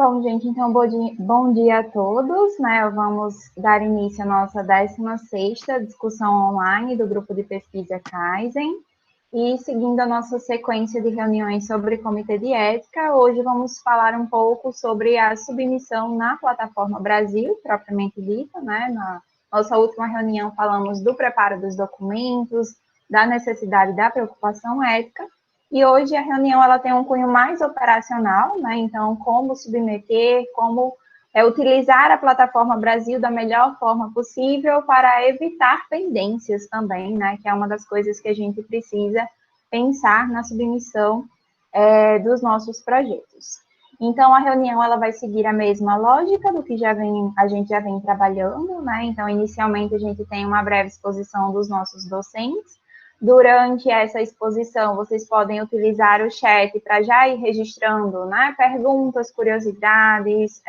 Bom, gente, então bom dia a todos, né? Vamos dar início à nossa 16ª discussão online do grupo de pesquisa Kaizen. E seguindo a nossa sequência de reuniões sobre comitê de ética, hoje vamos falar um pouco sobre a submissão na plataforma Brasil, propriamente dita, né? Na nossa última reunião falamos do preparo dos documentos, da necessidade da preocupação ética, e hoje a reunião ela tem um cunho mais operacional, né? Então, como submeter, como utilizar a plataforma Brasil da melhor forma possível para evitar pendências também, né? Que é uma das coisas que a gente precisa pensar na submissão dos nossos projetos. Então, a reunião ela vai seguir a mesma lógica do que a gente já vem trabalhando, né? Então, inicialmente a gente tem uma breve exposição dos nossos docentes. Durante essa exposição, vocês podem utilizar o chat para já ir registrando, né, perguntas, curiosidades,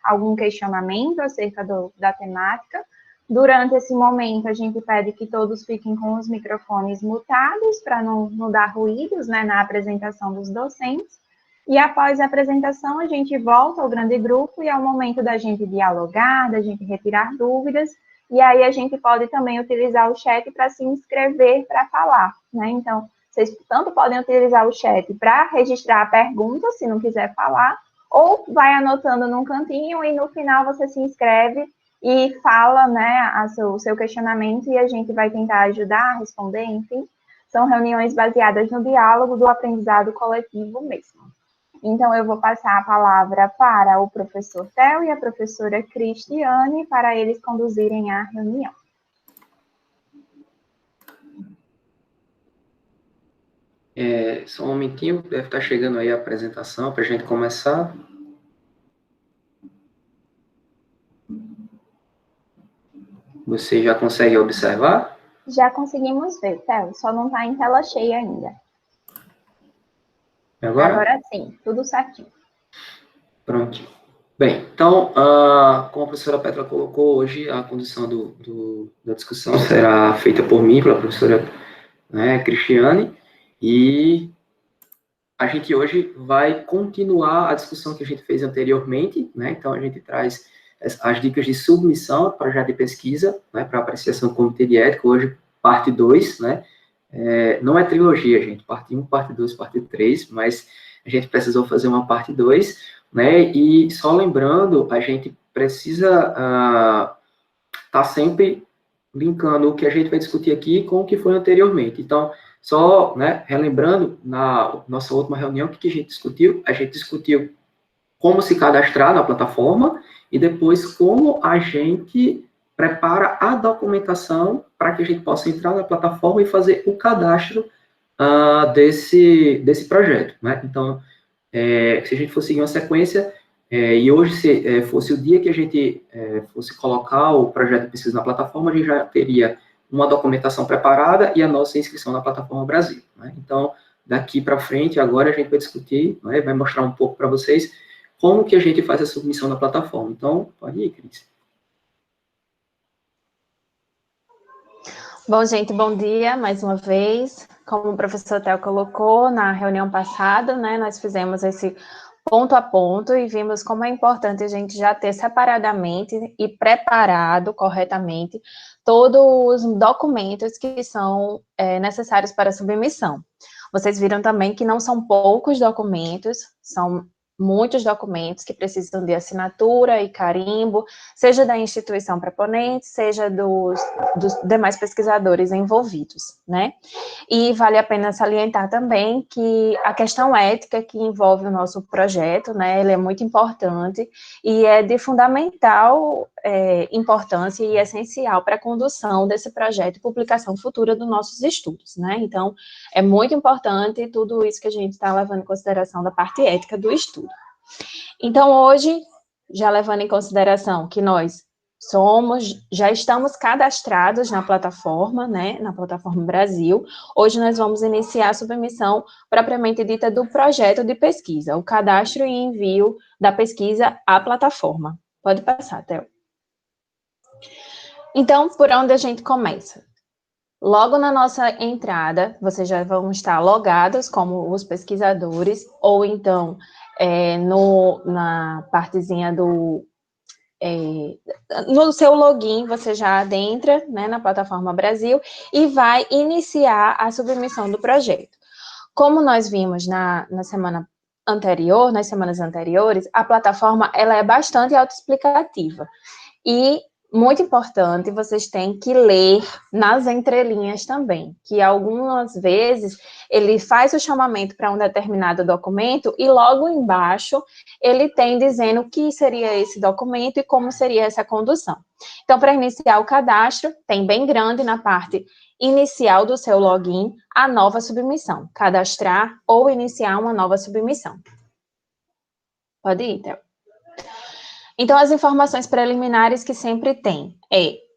algum questionamento acerca da temática. Durante esse momento, a gente pede que todos fiquem com os microfones mutados para não dar ruídos, né, na apresentação dos docentes. E após a apresentação, a gente volta ao grande grupo e é o momento da gente dialogar, da gente retirar dúvidas. E aí a gente pode também utilizar o chat para se inscrever para falar, né? Então, vocês tanto podem utilizar o chat para registrar a pergunta, se não quiser falar, ou vai anotando num cantinho e no final você se inscreve e fala, né, o seu questionamento e a gente vai tentar ajudar a responder, enfim. São reuniões baseadas no diálogo do aprendizado coletivo mesmo. Então, eu vou passar a palavra para o professor Theo e a professora Cristiane para eles conduzirem a reunião. Só um momentinho, deve estar chegando aí a apresentação para a gente começar. Você já consegue observar? Já conseguimos ver, Theo, só não está em tela cheia ainda. Agora sim, tudo certinho. Pronto. Bem, então, como a professora Petra colocou, hoje a condução da discussão será feita por mim, pela professora Cristiane, e a gente hoje vai continuar a discussão que a gente fez anteriormente, né? Então, a gente traz as dicas de submissão para projeto de pesquisa, né, para apreciação do comitê de ética, hoje parte 2, né? Não é trilogia, gente, parte 1, parte 2, parte 3, mas a gente precisou fazer uma parte 2, né? E só lembrando, a gente precisa estar sempre linkando o que a gente vai discutir aqui com o que foi anteriormente. Então, só, né, relembrando, na nossa última reunião, o que a gente discutiu? A gente discutiu como se cadastrar na plataforma e depois como a gente prepara a documentação para que a gente possa entrar na plataforma e fazer o cadastro desse projeto, né? Então, se a gente for seguir uma sequência, e hoje, se fosse o dia que a gente fosse colocar o projeto de pesquisa na plataforma, a gente já teria uma documentação preparada e a nossa inscrição na plataforma Brasil, né? Então, daqui para frente, agora a gente vai discutir, né, vai mostrar um pouco para vocês como que a gente faz a submissão na plataforma. Então, pode ir, Cris. Bom, gente, bom dia mais uma vez. Como o professor Theo colocou na reunião passada, né, nós fizemos esse ponto a ponto e vimos como é importante a gente já ter separadamente e preparado corretamente todos os documentos que são necessários para a submissão. Vocês viram também que não são poucos documentos, são muitos documentos que precisam de assinatura e carimbo, seja da instituição proponente, seja dos demais pesquisadores envolvidos, né? E vale a pena salientar também que a questão ética que envolve o nosso projeto, né, ele é muito importante e é de fundamental importância e essencial para a condução desse projeto e publicação futura dos nossos estudos, né? Então, é muito importante tudo isso que a gente está levando em consideração da parte ética do estudo. Então, hoje, já levando em consideração que nós já estamos cadastrados na plataforma, né, na plataforma Brasil, hoje nós vamos iniciar a submissão propriamente dita do projeto de pesquisa, o cadastro e envio da pesquisa à plataforma. Pode passar, Theo. Então, por onde a gente começa? Logo na nossa entrada, vocês já vão estar logados como os pesquisadores, ou então na partezinha no seu login, você já adentra, né, na plataforma Brasil e vai iniciar a submissão do projeto. Como nós vimos nas semanas anteriores, a plataforma ela é bastante autoexplicativa. E, muito importante, vocês têm que ler nas entrelinhas também, que algumas vezes ele faz o chamamento para um determinado documento e logo embaixo ele tem dizendo o que seria esse documento e como seria essa condução. Então, para iniciar o cadastro, tem bem grande na parte inicial do seu login a nova submissão, cadastrar ou iniciar uma nova submissão. Pode ir, Theo. Então, as informações preliminares que sempre tem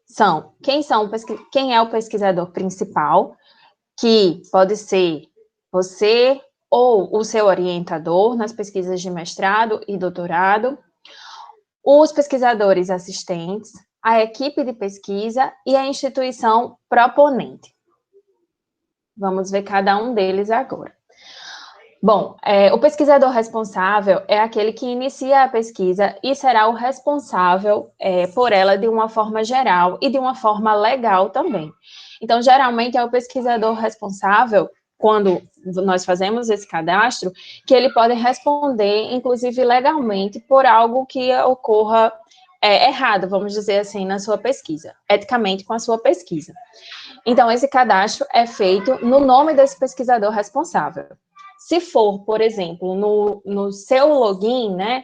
são quem é o pesquisador principal, que pode ser você ou o seu orientador nas pesquisas de mestrado e doutorado, os pesquisadores assistentes, a equipe de pesquisa e a instituição proponente. Vamos ver cada um deles agora. Bom, o pesquisador responsável é aquele que inicia a pesquisa e será o responsável por ela de uma forma geral e de uma forma legal também. Então, geralmente é o pesquisador responsável, quando nós fazemos esse cadastro, que ele pode responder, inclusive legalmente, por algo que ocorra errado, vamos dizer assim, na sua pesquisa, eticamente com a sua pesquisa. Então, esse cadastro é feito no nome desse pesquisador responsável. Se for, por exemplo, no seu login, né,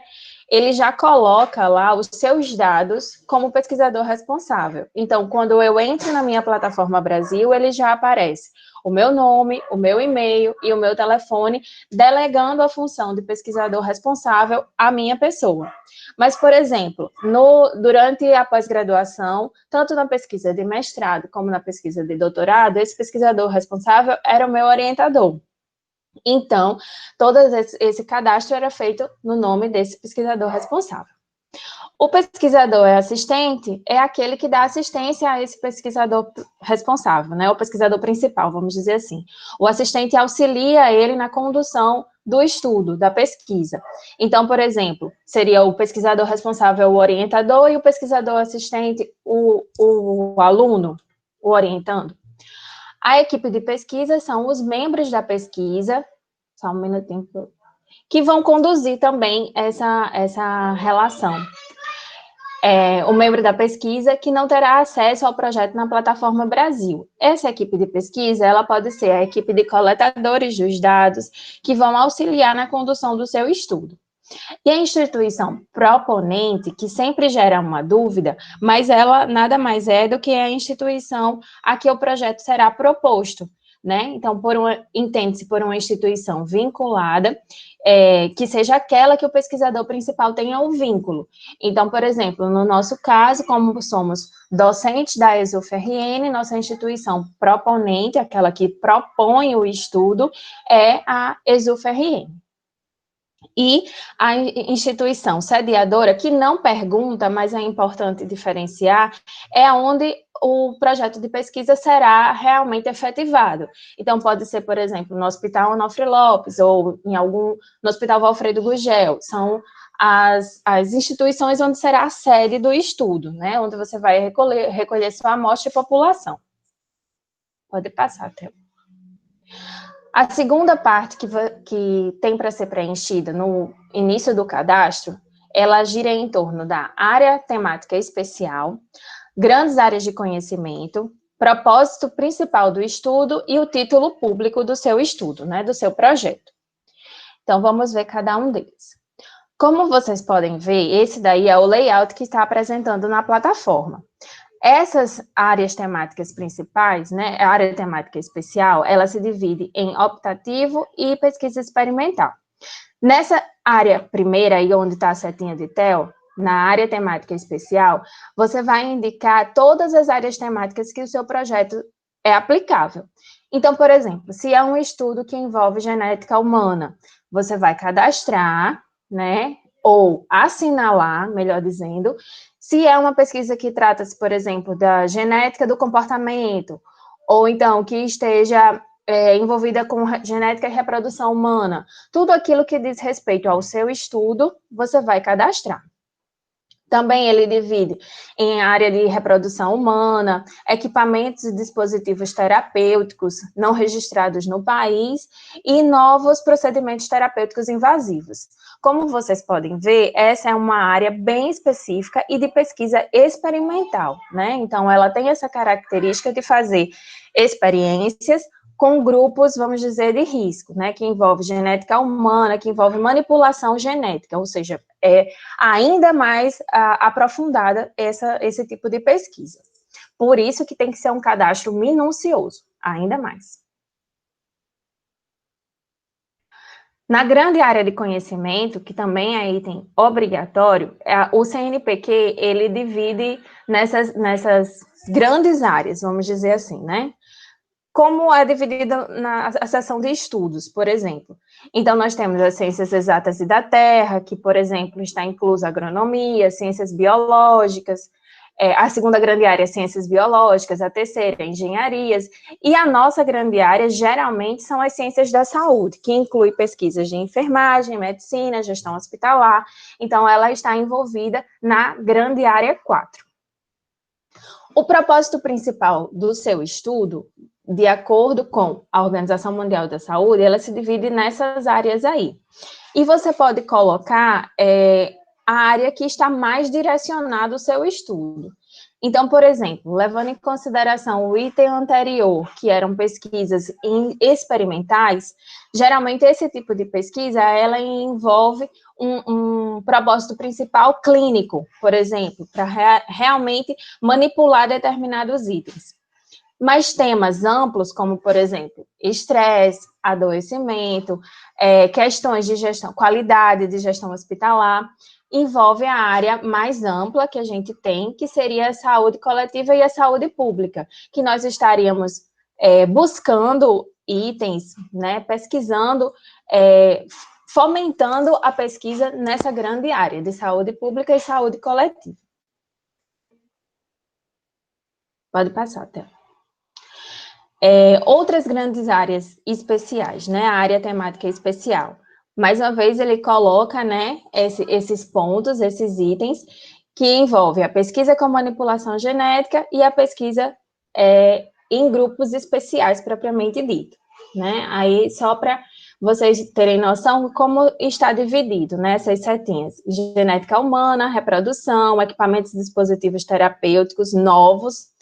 ele já coloca lá os seus dados como pesquisador responsável. Então, quando eu entro na minha plataforma Brasil, ele já aparece o meu nome, o meu e-mail e o meu telefone, delegando a função de pesquisador responsável à minha pessoa. Mas, por exemplo, durante a pós-graduação, tanto na pesquisa de mestrado como na pesquisa de doutorado, esse pesquisador responsável era o meu orientador. Então, todo esse cadastro era feito no nome desse pesquisador responsável. O pesquisador assistente é aquele que dá assistência a esse pesquisador responsável, né? O pesquisador principal, vamos dizer assim. O assistente auxilia ele na condução do estudo, da pesquisa. Então, por exemplo, seria o pesquisador responsável o orientador e o pesquisador assistente o aluno, o orientando. A equipe de pesquisa são os membros da pesquisa, só um minutinho, que vão conduzir também essa relação. O membro da pesquisa que não terá acesso ao projeto na plataforma Brasil. Essa equipe de pesquisa, ela pode ser a equipe de coletadores dos dados, que vão auxiliar na condução do seu estudo. E a instituição proponente, que sempre gera uma dúvida, mas ela nada mais é do que a instituição a que o projeto será proposto, né? Então, entende-se por uma instituição vinculada, que seja aquela que o pesquisador principal tenha o vínculo. Então, por exemplo, no nosso caso, como somos docentes da ESUFRN, nossa instituição proponente, aquela que propõe o estudo, é a ESUFRN. E a instituição sediadora, que não pergunta, mas é importante diferenciar, é onde o projeto de pesquisa será realmente efetivado. Então, pode ser, por exemplo, no Hospital Onofre Lopes, ou no Hospital Valfredo Gugel, são as instituições onde será a sede do estudo, né? Onde você vai recolher sua amostra e população. Pode passar, Theo. A segunda parte que tem para ser preenchida no início do cadastro, ela gira em torno da área temática especial, grandes áreas de conhecimento, propósito principal do estudo e o título público do seu estudo, né, do seu projeto. Então, vamos ver cada um deles. Como vocês podem ver, esse daí é o layout que está apresentando na plataforma. Essas áreas temáticas principais, né, a área temática especial, ela se divide em optativo e pesquisa experimental. Nessa área primeira, aí onde está a setinha de Theo, na área temática especial, você vai indicar todas as áreas temáticas que o seu projeto é aplicável. Então, por exemplo, se é um estudo que envolve genética humana, você vai cadastrar, né, ou assinalar, melhor dizendo, se é uma pesquisa que trata-se, por exemplo, da genética do comportamento, ou então que esteja envolvida com genética e reprodução humana. Tudo aquilo que diz respeito ao seu estudo, você vai cadastrar. Também ele divide em área de reprodução humana, equipamentos e dispositivos terapêuticos não registrados no país e novos procedimentos terapêuticos invasivos. Como vocês podem ver, essa é uma área bem específica e de pesquisa experimental, né? Então, ela tem essa característica de fazer experiências com grupos, vamos dizer, de risco, né, que envolve genética humana, que envolve manipulação genética, ou seja, é ainda mais aprofundada esse tipo de pesquisa. Por isso que tem que ser um cadastro minucioso, ainda mais. Na grande área de conhecimento, que também é item obrigatório, o CNPq, ele divide nessas grandes áreas, vamos dizer assim, né? Como é dividida a seção de estudos, por exemplo. Então, nós temos as ciências exatas e da terra, que, por exemplo, está inclusa a agronomia, ciências biológicas, a segunda grande área, ciências biológicas, a terceira, engenharias, e a nossa grande área, geralmente, são as ciências da saúde, que inclui pesquisas de enfermagem, medicina, gestão hospitalar, então, ela está envolvida na grande área 4. O propósito principal do seu estudo, de acordo com a Organização Mundial da Saúde, ela se divide nessas áreas aí. E você pode colocar a área que está mais direcionada ao seu estudo. Então, por exemplo, levando em consideração o item anterior, que eram pesquisas experimentais, geralmente esse tipo de pesquisa, ela envolve um propósito principal clínico, por exemplo, para realmente manipular determinados itens. Mas temas amplos, como, por exemplo, estresse, adoecimento, questões de gestão, qualidade de gestão hospitalar, envolve a área mais ampla que a gente tem, que seria a saúde coletiva e a saúde pública, que nós estaríamos buscando itens, né, pesquisando, fomentando a pesquisa nessa grande área de saúde pública e saúde coletiva. Pode passar, Théo. Outras grandes áreas especiais, né, a área temática especial. Mais uma vez, ele coloca, né, esses pontos, esses itens, que envolve a pesquisa com manipulação genética e a pesquisa em grupos especiais, propriamente dito, né, aí só para vocês terem noção como está dividido, né, essas setinhas, genética humana, reprodução, equipamentos e dispositivos terapêuticos novos,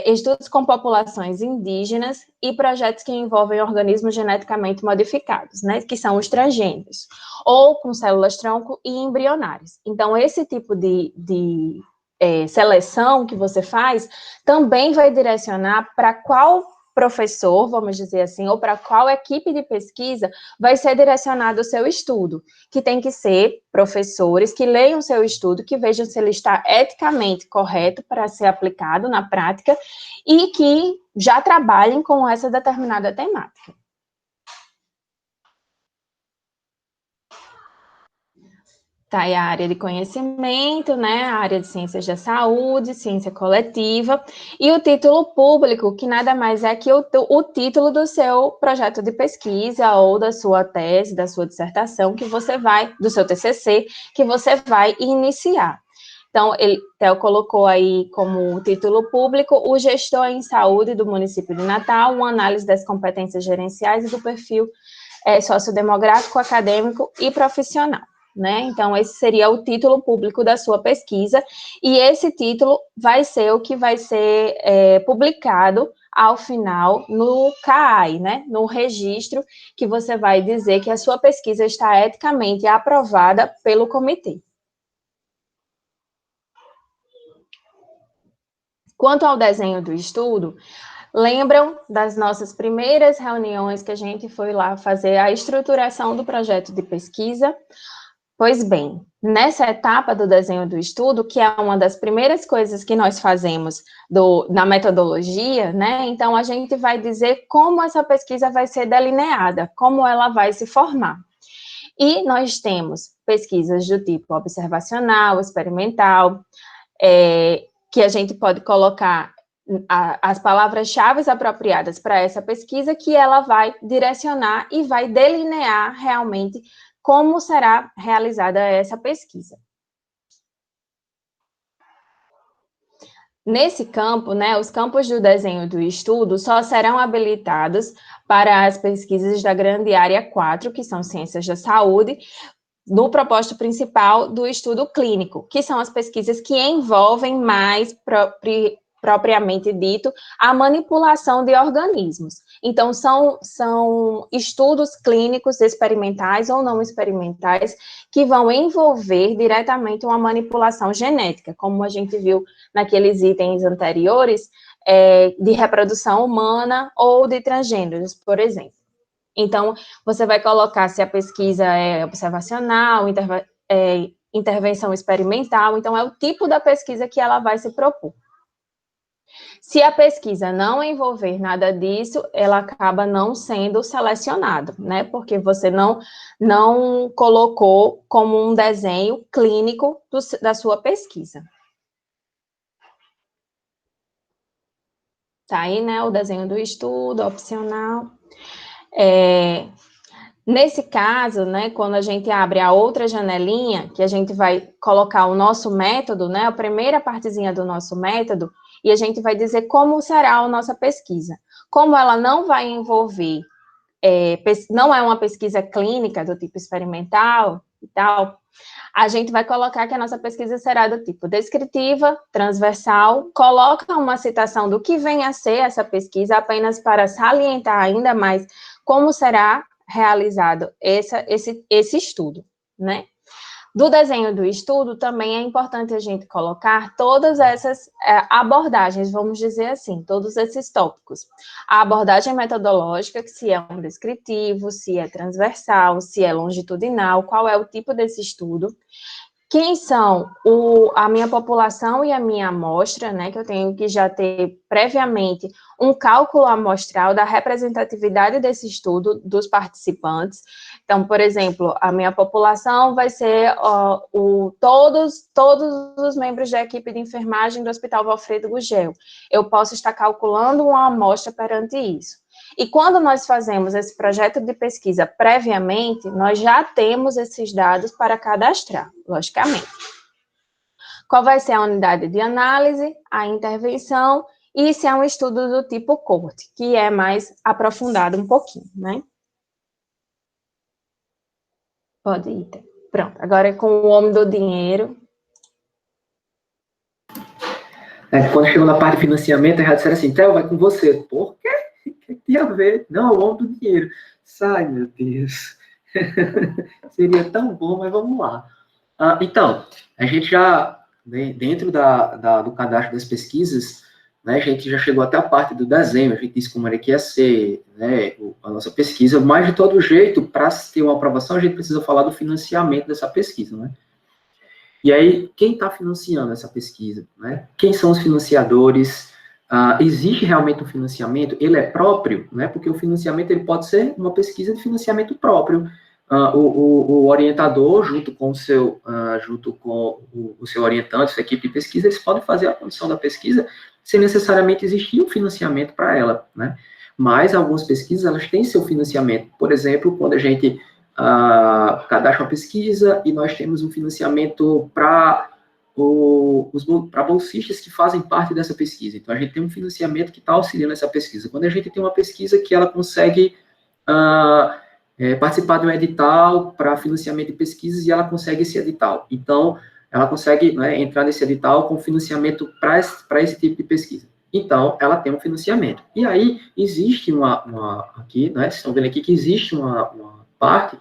estudos com populações indígenas e projetos que envolvem organismos geneticamente modificados, né, que são os transgênicos, ou com células-tronco e embrionárias. Então, esse tipo de seleção que você faz também vai direcionar para qual professor, vamos dizer assim, ou para qual equipe de pesquisa vai ser direcionado o seu estudo, que tem que ser professores que leiam o seu estudo, que vejam se ele está eticamente correto para ser aplicado na prática e que já trabalhem com essa determinada temática. Tá aí a área de conhecimento, né, a área de ciências da saúde, ciência coletiva, e o título público, que nada mais é que o título do seu projeto de pesquisa, ou da sua tese, da sua dissertação, que você vai, do seu TCC, que você vai iniciar. Então, Theo colocou aí como título público o gestor em saúde do município de Natal, uma análise das competências gerenciais e do perfil sociodemográfico, acadêmico e profissional. Né? Então, esse seria o título público da sua pesquisa, e esse título vai ser o que vai ser publicado ao final no CAI, né? No registro, que você vai dizer que a sua pesquisa está eticamente aprovada pelo comitê. Quanto ao desenho do estudo, lembram das nossas primeiras reuniões que a gente foi lá fazer a estruturação do projeto de pesquisa? Pois bem, nessa etapa do desenho do estudo, que é uma das primeiras coisas que nós fazemos na metodologia, né? Então, a gente vai dizer como essa pesquisa vai ser delineada, como ela vai se formar. E nós temos pesquisas do tipo observacional, experimental, que a gente pode colocar as palavras-chave apropriadas para essa pesquisa, que ela vai direcionar e vai delinear realmente como será realizada essa pesquisa. Nesse campo, né, os campos do desenho do estudo só serão habilitados para as pesquisas da grande área 4, que são ciências da saúde, no propósito principal do estudo clínico, que são as pesquisas que envolvem mais propriamente dito, a manipulação de organismos. Então, são estudos clínicos experimentais ou não experimentais que vão envolver diretamente uma manipulação genética, como a gente viu naqueles itens anteriores, de reprodução humana ou de transgêneros, por exemplo. Então, você vai colocar se a pesquisa é observacional, intervenção experimental, então é o tipo da pesquisa que ela vai se propor. Se a pesquisa não envolver nada disso, ela acaba não sendo selecionada, né? Porque você não colocou como um desenho clínico da sua pesquisa. Tá aí, né? O desenho do estudo, opcional. Nesse caso, né, quando a gente abre a outra janelinha, que a gente vai colocar o nosso método, né, a primeira partezinha do nosso método, e a gente vai dizer como será a nossa pesquisa. Como ela não vai envolver, não é uma pesquisa clínica do tipo experimental e tal, a gente vai colocar que a nossa pesquisa será do tipo descritiva, transversal, coloca uma citação do que vem a ser essa pesquisa, apenas para salientar ainda mais como será realizado esse estudo, né? Do desenho do estudo, também é importante a gente colocar todas essas abordagens, vamos dizer assim, todos esses tópicos. A abordagem metodológica, que se é um descritivo, se é transversal, se é longitudinal, qual é o tipo desse estudo. Quem são a minha população e a minha amostra, né, que eu tenho que já ter previamente um cálculo amostral da representatividade desse estudo dos participantes. Então, por exemplo, a minha população vai ser todos os membros da equipe de enfermagem do Hospital Valfredo Gugel. Eu posso estar calculando uma amostra perante isso. E quando nós fazemos esse projeto de pesquisa previamente, nós já temos esses dados para cadastrar, logicamente. Qual vai ser a unidade de análise, a intervenção, e se é um estudo do tipo coorte, que é mais aprofundado um pouquinho, né? Pode ir. Pronto, agora é com o homem do dinheiro. Quando chegou na parte de financiamento, já disseram assim, Theo, vai com você. Por quê? O que tem a ver? Não, o homem do dinheiro. Sai, meu Deus. Seria tão bom, mas vamos lá. Então, a gente já, dentro do cadastro das pesquisas, né, a gente já chegou até a parte do desenho, a gente disse como era que ia ser, né, a nossa pesquisa, mas de todo jeito, para ter uma aprovação, a gente precisa falar do financiamento dessa pesquisa, né? E aí, quem está financiando essa pesquisa, né? Quem são os financiadores? Existe realmente um financiamento? Ele é próprio, né? Porque o financiamento ele pode ser uma pesquisa de financiamento próprio. O orientador, junto com o seu orientante, sua equipe de pesquisa, eles podem fazer a condução da pesquisa sem necessariamente existir um financiamento para ela, né? Mas algumas pesquisas, elas têm seu financiamento. Por exemplo, quando a gente cadastra uma pesquisa e nós temos um financiamento para bolsistas que fazem parte dessa pesquisa. Então, a gente tem um financiamento que está auxiliando essa pesquisa. Quando a gente tem uma pesquisa que ela consegue participar de um edital para financiamento de pesquisas e ela consegue esse edital. Então, ela consegue, né, entrar nesse edital com financiamento para esse tipo de pesquisa. Então, ela tem um financiamento. E aí, existe aqui, né, vocês estão vendo aqui que existe uma parte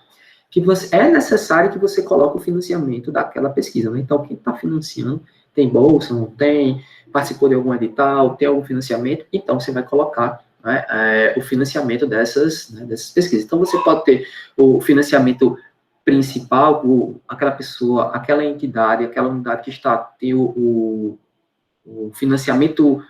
que é necessário que você coloque o financiamento daquela pesquisa, né? Então, quem está financiando, tem bolsa, não tem, participou de algum edital, tem algum financiamento, então você vai colocar, né, o financiamento dessas pesquisas. Então, você pode ter o financiamento principal, aquela pessoa, aquela entidade, aquela unidade que tem o financiamento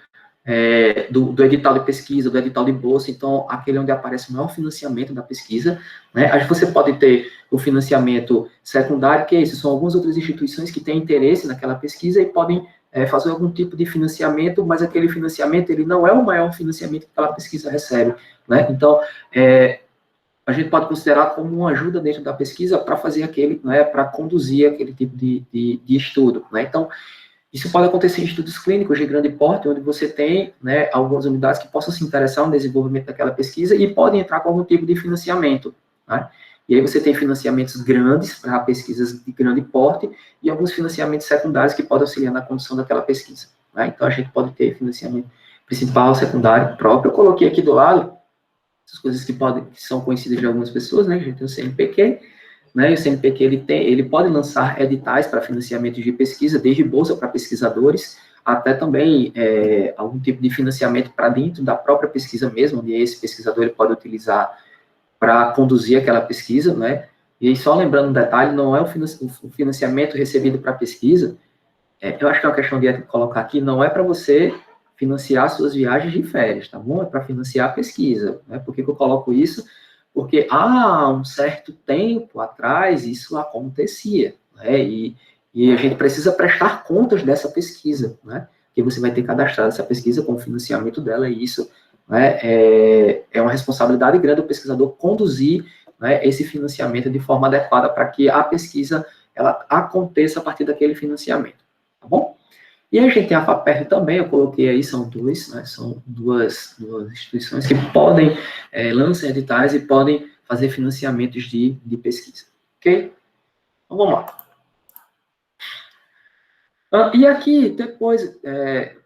do edital de pesquisa, do edital de bolsa, então, aquele onde aparece o maior financiamento da pesquisa, né? Aí você pode ter o financiamento secundário, que é isso, são algumas outras instituições que têm interesse naquela pesquisa e podem fazer algum tipo de financiamento, mas aquele financiamento, ele não é o maior financiamento que aquela pesquisa recebe, né? Então, a gente pode considerar como uma ajuda dentro da pesquisa para fazer aquele, né, para conduzir aquele tipo de estudo, né? Então, isso pode acontecer em estudos clínicos de grande porte, onde você tem, né, algumas unidades que possam se interessar no desenvolvimento daquela pesquisa e podem entrar com algum tipo de financiamento, né? E aí você tem financiamentos grandes para pesquisas de grande porte e alguns financiamentos secundários que podem auxiliar na condução daquela pesquisa, né? Então, a gente pode ter financiamento principal, secundário, próprio. Eu coloquei aqui do lado essas coisas que são conhecidas de algumas pessoas, né? A gente tem o CNPq, né? E o CNPq, ele pode lançar editais para financiamento de pesquisa, desde bolsa para pesquisadores, até também algum tipo de financiamento para dentro da própria pesquisa mesmo, onde esse pesquisador ele pode utilizar para conduzir aquela pesquisa, né? E aí, só lembrando um detalhe, não é o financiamento recebido para pesquisa, eu acho que é uma questão de colocar aqui, não é para você financiar suas viagens de férias, tá bom? É para financiar a pesquisa, né? Por que eu coloco isso? Porque há um certo tempo atrás isso acontecia, né? E a gente precisa prestar contas dessa pesquisa, né? Que você vai ter cadastrado essa pesquisa com o financiamento dela, e isso, né, é uma responsabilidade grande do pesquisador conduzir, né, esse financiamento de forma adequada para que a pesquisa ela aconteça a partir daquele financiamento, tá bom? E a gente tem a FAPERJ também, eu coloquei aí, são duas instituições que podem, lançar editais e podem fazer financiamentos de pesquisa, ok? Então, vamos lá. E aqui, depois,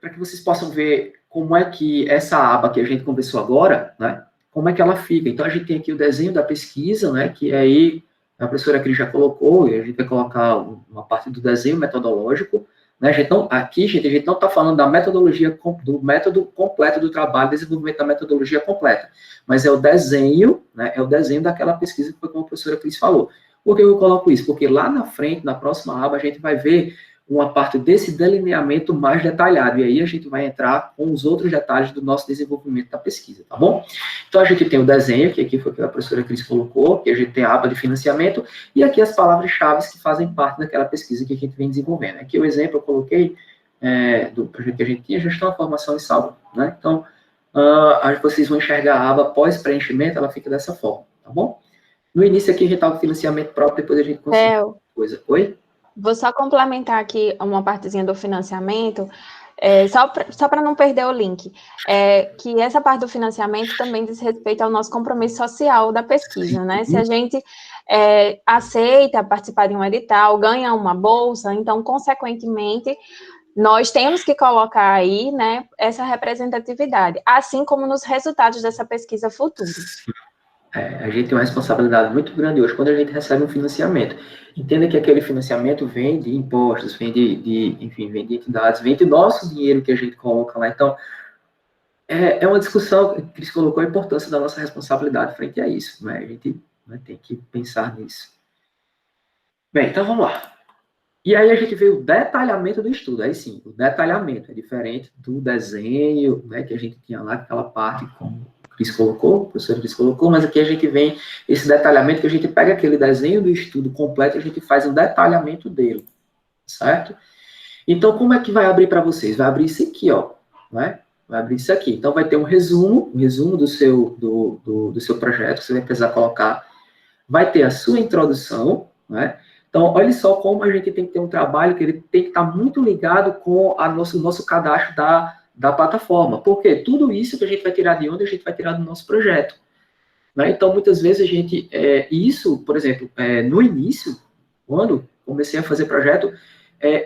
para que vocês possam ver como é que essa aba que a gente conversou agora, né, como é que ela fica. Então, a gente tem aqui o desenho da pesquisa, né, que aí a professora Cris já colocou, e a gente vai colocar uma parte do desenho metodológico, né, a gente não está falando da metodologia, do método completo do trabalho, desenvolvimento da metodologia completa, mas é o desenho, né, é o desenho daquela pesquisa que foi como a professora Cris falou. Por que eu coloco isso? Porque lá na frente, na próxima aba, a gente vai ver uma parte desse delineamento mais detalhado, e aí a gente vai entrar com os outros detalhes do nosso desenvolvimento da pesquisa, tá bom? Então, a gente tem o desenho, que aqui foi o que a professora Cris colocou, que a gente tem a aba de financiamento, e aqui as palavras-chave que fazem parte daquela pesquisa que a gente vem desenvolvendo. Aqui o exemplo eu coloquei do projeto que a gente tinha, gestão, formação e saúde, né? Então, vocês vão enxergar a aba pós-preenchimento, ela fica dessa forma, tá bom? No início aqui a gente estava com financiamento próprio, depois a gente consegue coisa. Oi? Vou só complementar aqui uma partezinha do financiamento, só para não perder o link, que essa parte do financiamento também diz respeito ao nosso compromisso social da pesquisa, né? Se a gente aceita participar de um edital, ganha uma bolsa, então, consequentemente, nós temos que colocar aí, né, essa representatividade, assim como nos resultados dessa pesquisa futuros. A gente tem uma responsabilidade muito grande hoje quando a gente recebe um financiamento. Entenda que aquele financiamento vem de impostos, vem enfim, vem de entidades, vem de nosso dinheiro que a gente coloca lá. Então, é uma discussão que Cris colocou a importância da nossa responsabilidade frente a isso, né? A gente tem que pensar nisso. Bem, então vamos lá. E aí a gente vê o detalhamento do estudo. Aí sim, o detalhamento é diferente do desenho, né, que a gente tinha lá, aquela parte como Cris colocou, o professor Cris colocou, mas aqui a gente vem esse detalhamento que a gente pega aquele desenho do estudo completo e a gente faz um detalhamento dele, certo? Então, como é que vai abrir para vocês? Vai abrir isso aqui, ó, né? Vai abrir isso aqui. Então, vai ter um resumo do seu projeto, que você vai precisar colocar. Vai ter a sua introdução, né? Então, olha só como a gente tem que ter um trabalho que ele tem que estar muito ligado com o nosso cadastro da plataforma. Porque tudo isso que a gente vai tirar de onde? A gente vai tirar do nosso projeto. Né? Então, muitas vezes a gente... isso, por exemplo, no início, quando comecei a fazer projeto,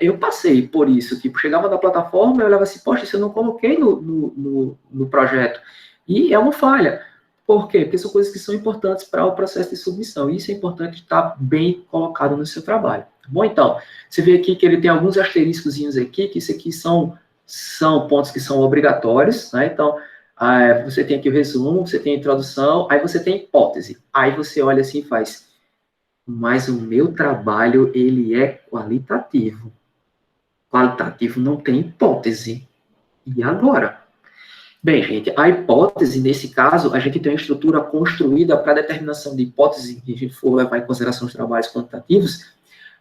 eu passei por isso. Tipo, chegava na plataforma, eu olhava assim, poxa, isso eu não coloquei no projeto. E é uma falha. Por quê? Porque são coisas que são importantes para o processo de submissão. E isso é importante estar bem colocado no seu trabalho. Bom, então, você vê aqui que ele tem alguns asteriscozinhos aqui, que isso aqui são pontos que são obrigatórios, né? Então, você tem aqui o resumo, você tem a introdução, aí você tem a hipótese. Aí você olha assim e faz, mas o meu trabalho, ele é qualitativo. Qualitativo não tem hipótese. E agora? Bem, gente, a hipótese, nesse caso, a gente tem uma estrutura construída para determinação de hipótese, que a gente for levar em consideração os trabalhos quantitativos,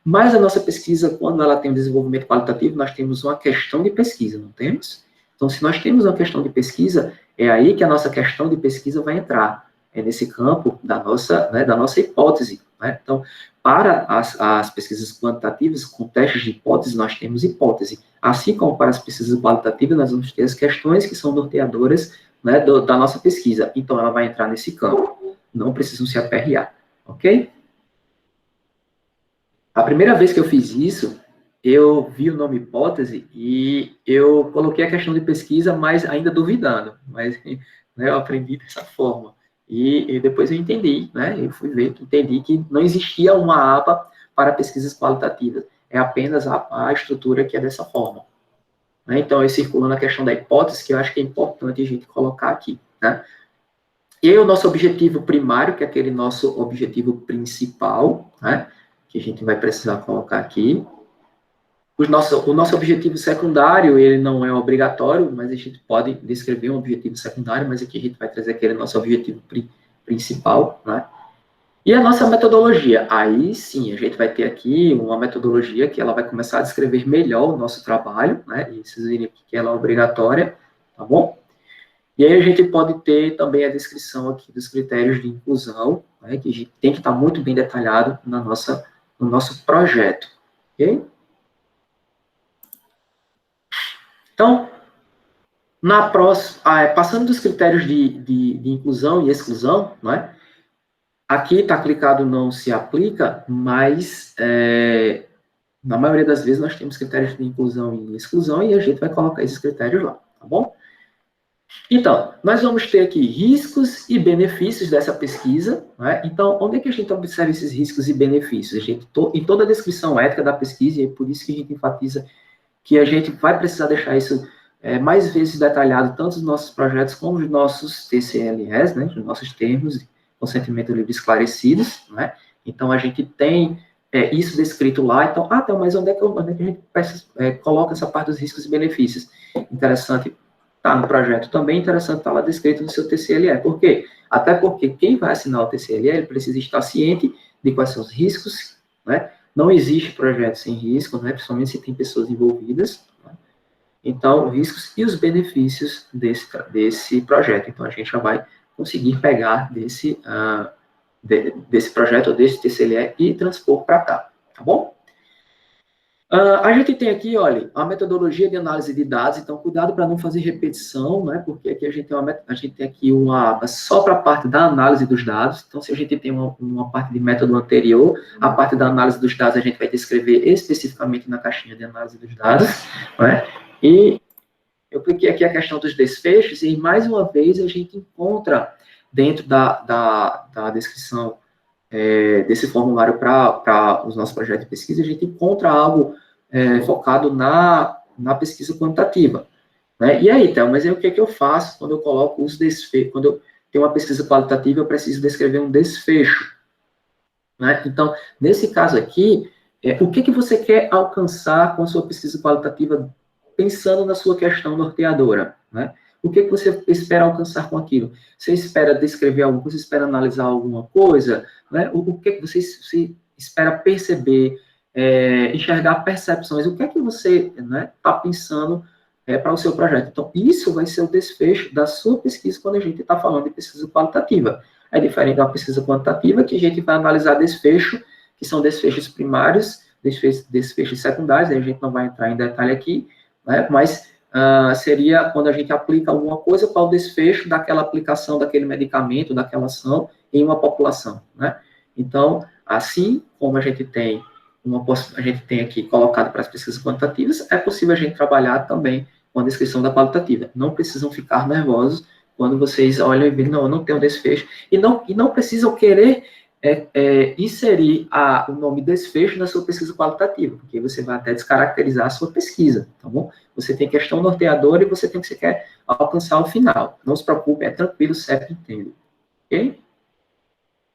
Mas a nossa pesquisa, quando ela tem um desenvolvimento qualitativo, nós temos uma questão de pesquisa, não temos? Então, se nós temos uma questão de pesquisa, é aí que a nossa questão de pesquisa vai entrar. É nesse campo da nossa hipótese. Né? Então, para as pesquisas quantitativas, com testes de hipótese, nós temos hipótese. Assim como para as pesquisas qualitativas, nós vamos ter as questões que são norteadoras, né, da nossa pesquisa. Então, ela vai entrar nesse campo. Não precisam se aperrear. Ok? A primeira vez que eu fiz isso, eu vi o nome hipótese e eu coloquei a questão de pesquisa, mas ainda duvidando. Mas, né, eu aprendi dessa forma. E depois eu entendi, né? Eu fui ver, entendi que não existia uma aba para pesquisas qualitativas. É apenas a estrutura que é dessa forma. Né? Então, eu circulo na questão da hipótese, que eu acho que é importante a gente colocar aqui. Né? E aí, o nosso objetivo primário, que é aquele nosso objetivo principal, né? Que a gente vai precisar colocar aqui. O nosso objetivo secundário, ele não é obrigatório, mas a gente pode descrever um objetivo secundário, mas aqui a gente vai trazer aquele nosso objetivo principal, né? E a nossa metodologia, aí sim, a gente vai ter aqui uma metodologia que ela vai começar a descrever melhor o nosso trabalho, né? E vocês viram aqui que ela é obrigatória, tá bom? E aí a gente pode ter também a descrição aqui dos critérios de inclusão, né? Que a gente tem que estar muito bem detalhado no nosso projeto, ok? Então, passando dos critérios de inclusão e exclusão, né, aqui está clicado não se aplica, mas na maioria das vezes nós temos critérios de inclusão e exclusão e a gente vai colocar esses critérios lá, tá bom? Então, nós vamos ter aqui riscos e benefícios dessa pesquisa, né? Então, onde é que a gente observa esses riscos e benefícios? Em toda a descrição ética da pesquisa, e é por isso que a gente enfatiza que a gente vai precisar deixar isso mais vezes detalhado, tanto nos nossos projetos como nos nossos TCLS, né, nos nossos termos de consentimento livre esclarecidos, né? Então, a gente tem isso descrito lá. Então, mas onde é que a gente coloca essa parte dos riscos e benefícios? Interessante, tá no projeto também, interessante estar lá descrito no seu TCLE. Por quê? Até porque quem vai assinar o TCLE, ele precisa estar ciente de quais são os riscos, né? Não existe projeto sem risco, né? Principalmente se tem pessoas envolvidas. Né? Então, os riscos e os benefícios desse projeto. Então, a gente já vai conseguir pegar desse projeto, ou desse TCLE, e transpor para cá, tá bom? A gente tem aqui, olha, a metodologia de análise de dados, então cuidado para não fazer repetição, né? Porque aqui a gente tem aqui uma aba só para a parte da análise dos dados. Então, se a gente tem uma parte de método anterior, a parte da análise dos dados a gente vai descrever especificamente na caixinha de análise dos dados, né? E eu cliquei aqui a questão dos desfechos, e mais uma vez a gente encontra dentro da descrição desse formulário para os nossos projetos de pesquisa, a gente encontra algo focado na pesquisa quantitativa. Né? E aí, então, mas aí o que é que eu faço quando eu coloco os desfechos? Quando eu tenho uma pesquisa qualitativa, eu preciso descrever um desfecho. Né? Então, nesse caso aqui, o que você quer alcançar com a sua pesquisa qualitativa, pensando na sua questão norteadora? Né? O que você espera alcançar com aquilo? Você espera descrever algo? Você espera analisar alguma coisa? Né? O que você espera perceber, enxergar percepções? O que é que você está pensando para o seu projeto? Então, isso vai ser o desfecho da sua pesquisa quando a gente está falando de pesquisa qualitativa. É diferente da pesquisa quantitativa, que a gente vai analisar desfecho, que são desfechos primários, desfechos secundários, aí a gente não vai entrar em detalhe aqui, né? Mas seria quando a gente aplica alguma coisa, qual o desfecho daquela aplicação daquele medicamento, daquela ação em uma população, né? Então, assim como a gente tem aqui colocado para as pesquisas quantitativas, é possível a gente trabalhar também com a descrição da qualitativa. Não precisam ficar nervosos quando vocês olham e veem, não, eu não tenho desfecho, e não precisam querer inserir o nome desfecho na sua pesquisa qualitativa, porque você vai até descaracterizar a sua pesquisa, tá bom? Você tem questão norteadora e você tem que você quer alcançar o final. Não se preocupe, é tranquilo, sempre entende. Ok?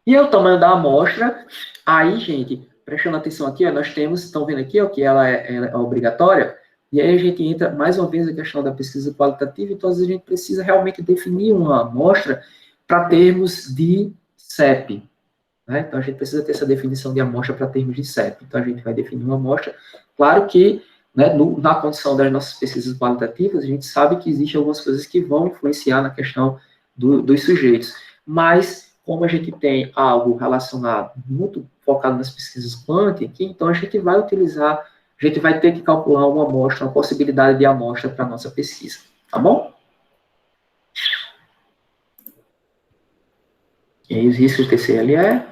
E o tamanho da amostra, aí, gente, prestando atenção aqui, ó, nós temos, estão vendo aqui, ó, que ela é obrigatória, e aí a gente entra, mais uma vez, na questão da pesquisa qualitativa, então, às vezes, a gente precisa realmente definir uma amostra para termos de CEP, né? Então, a gente precisa ter essa definição de amostra para termos de CEP. Então, a gente vai definir uma amostra. Claro que, né, na condição das nossas pesquisas qualitativas, a gente sabe que existem algumas coisas que vão influenciar na questão dos sujeitos. Mas, como a gente tem algo relacionado, muito focado nas pesquisas quant aqui, então a gente vai utilizar, a gente vai ter que calcular uma amostra, uma possibilidade de amostra para a nossa pesquisa. Tá bom? E aí, os riscos de TCLE.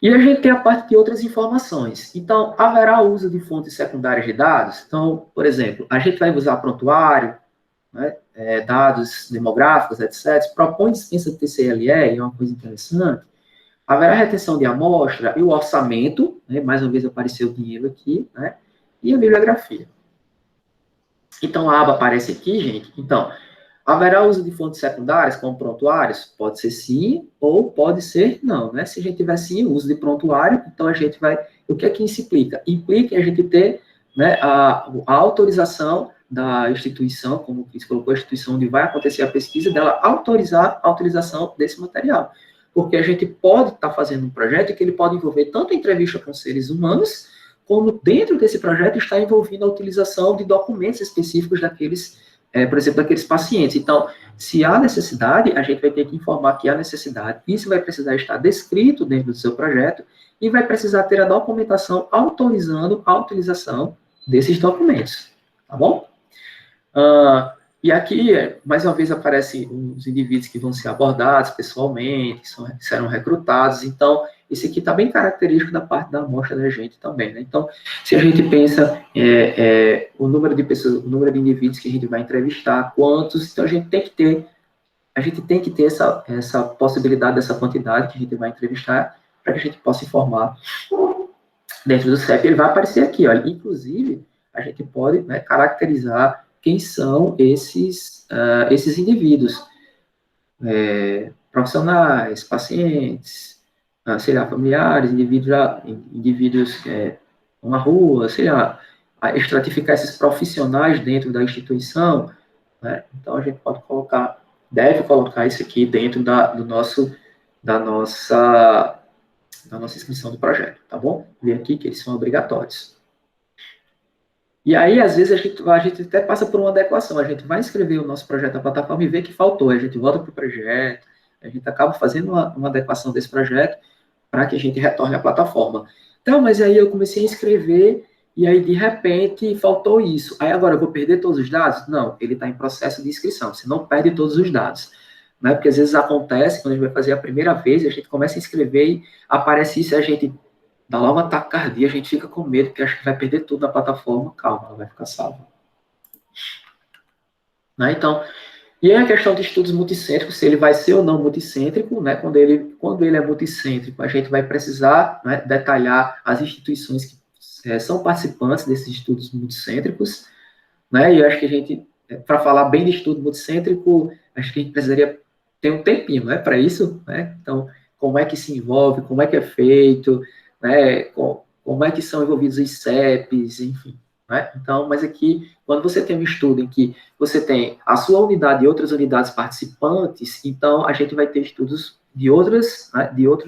E a gente tem a parte de outras informações. Então, haverá uso de fontes secundárias de dados? Então, por exemplo, a gente vai usar prontuário, né, dados demográficos, etc. Propõe dispensa de TCLE, é uma coisa interessante. Haverá retenção de amostra e o orçamento, né, mais uma vez apareceu o dinheiro aqui, né, e a bibliografia. Então, a aba aparece aqui, gente. Então, haverá uso de fontes secundárias, como prontuários? Pode ser sim, ou pode ser não, né? Se a gente tiver sim o uso de prontuário, então a gente vai... O que é que isso implica? Implica a gente ter, né, a autorização da instituição, como o Cris colocou, a instituição onde vai acontecer a pesquisa, dela autorizar a utilização desse material. Porque a gente pode estar fazendo um projeto que ele pode envolver tanto a entrevista com seres humanos, como dentro desse projeto está envolvendo a utilização de documentos específicos daqueles, por exemplo, daqueles pacientes. Então, se há necessidade, a gente vai ter que informar que há necessidade. Isso vai precisar estar descrito dentro do seu projeto e vai precisar ter a documentação autorizando a utilização desses documentos. Tá bom? E aqui, mais uma vez, aparecem os indivíduos que vão ser abordados pessoalmente, que serão recrutados. Então, esse aqui está bem característico da parte da amostra da gente também, né? Então, se a gente pensa o número de pessoas, o número de indivíduos que a gente vai entrevistar, quantos, então a gente tem que ter essa possibilidade, dessa quantidade que a gente vai entrevistar, para que a gente possa informar dentro do CEP. Ele vai aparecer aqui, olha. Inclusive, a gente pode, né, caracterizar quem são esses indivíduos, profissionais, pacientes, sei lá, familiares, indivíduos na rua, sei lá, estratificar esses profissionais dentro da instituição, né? Então, a gente deve colocar isso aqui dentro da nossa inscrição do projeto, tá bom? Ver aqui que eles são obrigatórios. E aí, às vezes, a gente até passa por uma adequação. A gente vai inscrever o nosso projeto na plataforma e vê que faltou. A gente volta para o projeto, a gente acaba fazendo uma adequação desse projeto para que a gente retorne à plataforma. Então, mas aí eu comecei a inscrever e aí, de repente, faltou isso. Aí, agora, eu vou perder todos os dados? Não, ele está em processo de inscrição. Você não perde todos os dados. Né? Porque, às vezes, acontece, quando a gente vai fazer a primeira vez, a gente começa a inscrever e aparece isso e a gente... dá lá um ataque cardíaco, a gente fica com medo, porque acha que vai perder tudo na plataforma. Calma, ela vai ficar salva. Né? Então, e aí a questão de estudos multicêntricos, se ele vai ser ou não multicêntrico, né? Quando ele é multicêntrico, a gente vai precisar, né, detalhar as instituições que são participantes desses estudos multicêntricos, né? E eu acho que a gente, para falar bem de estudo multicêntrico, acho que a gente precisaria ter um tempinho, né, para isso, né? Então, como é que se envolve, como é que é feito, né, como é que são envolvidos os CEPs, enfim. Né? Então, mas aqui, quando você tem um estudo em que você tem a sua unidade e outras unidades participantes, então a gente vai ter estudos de outros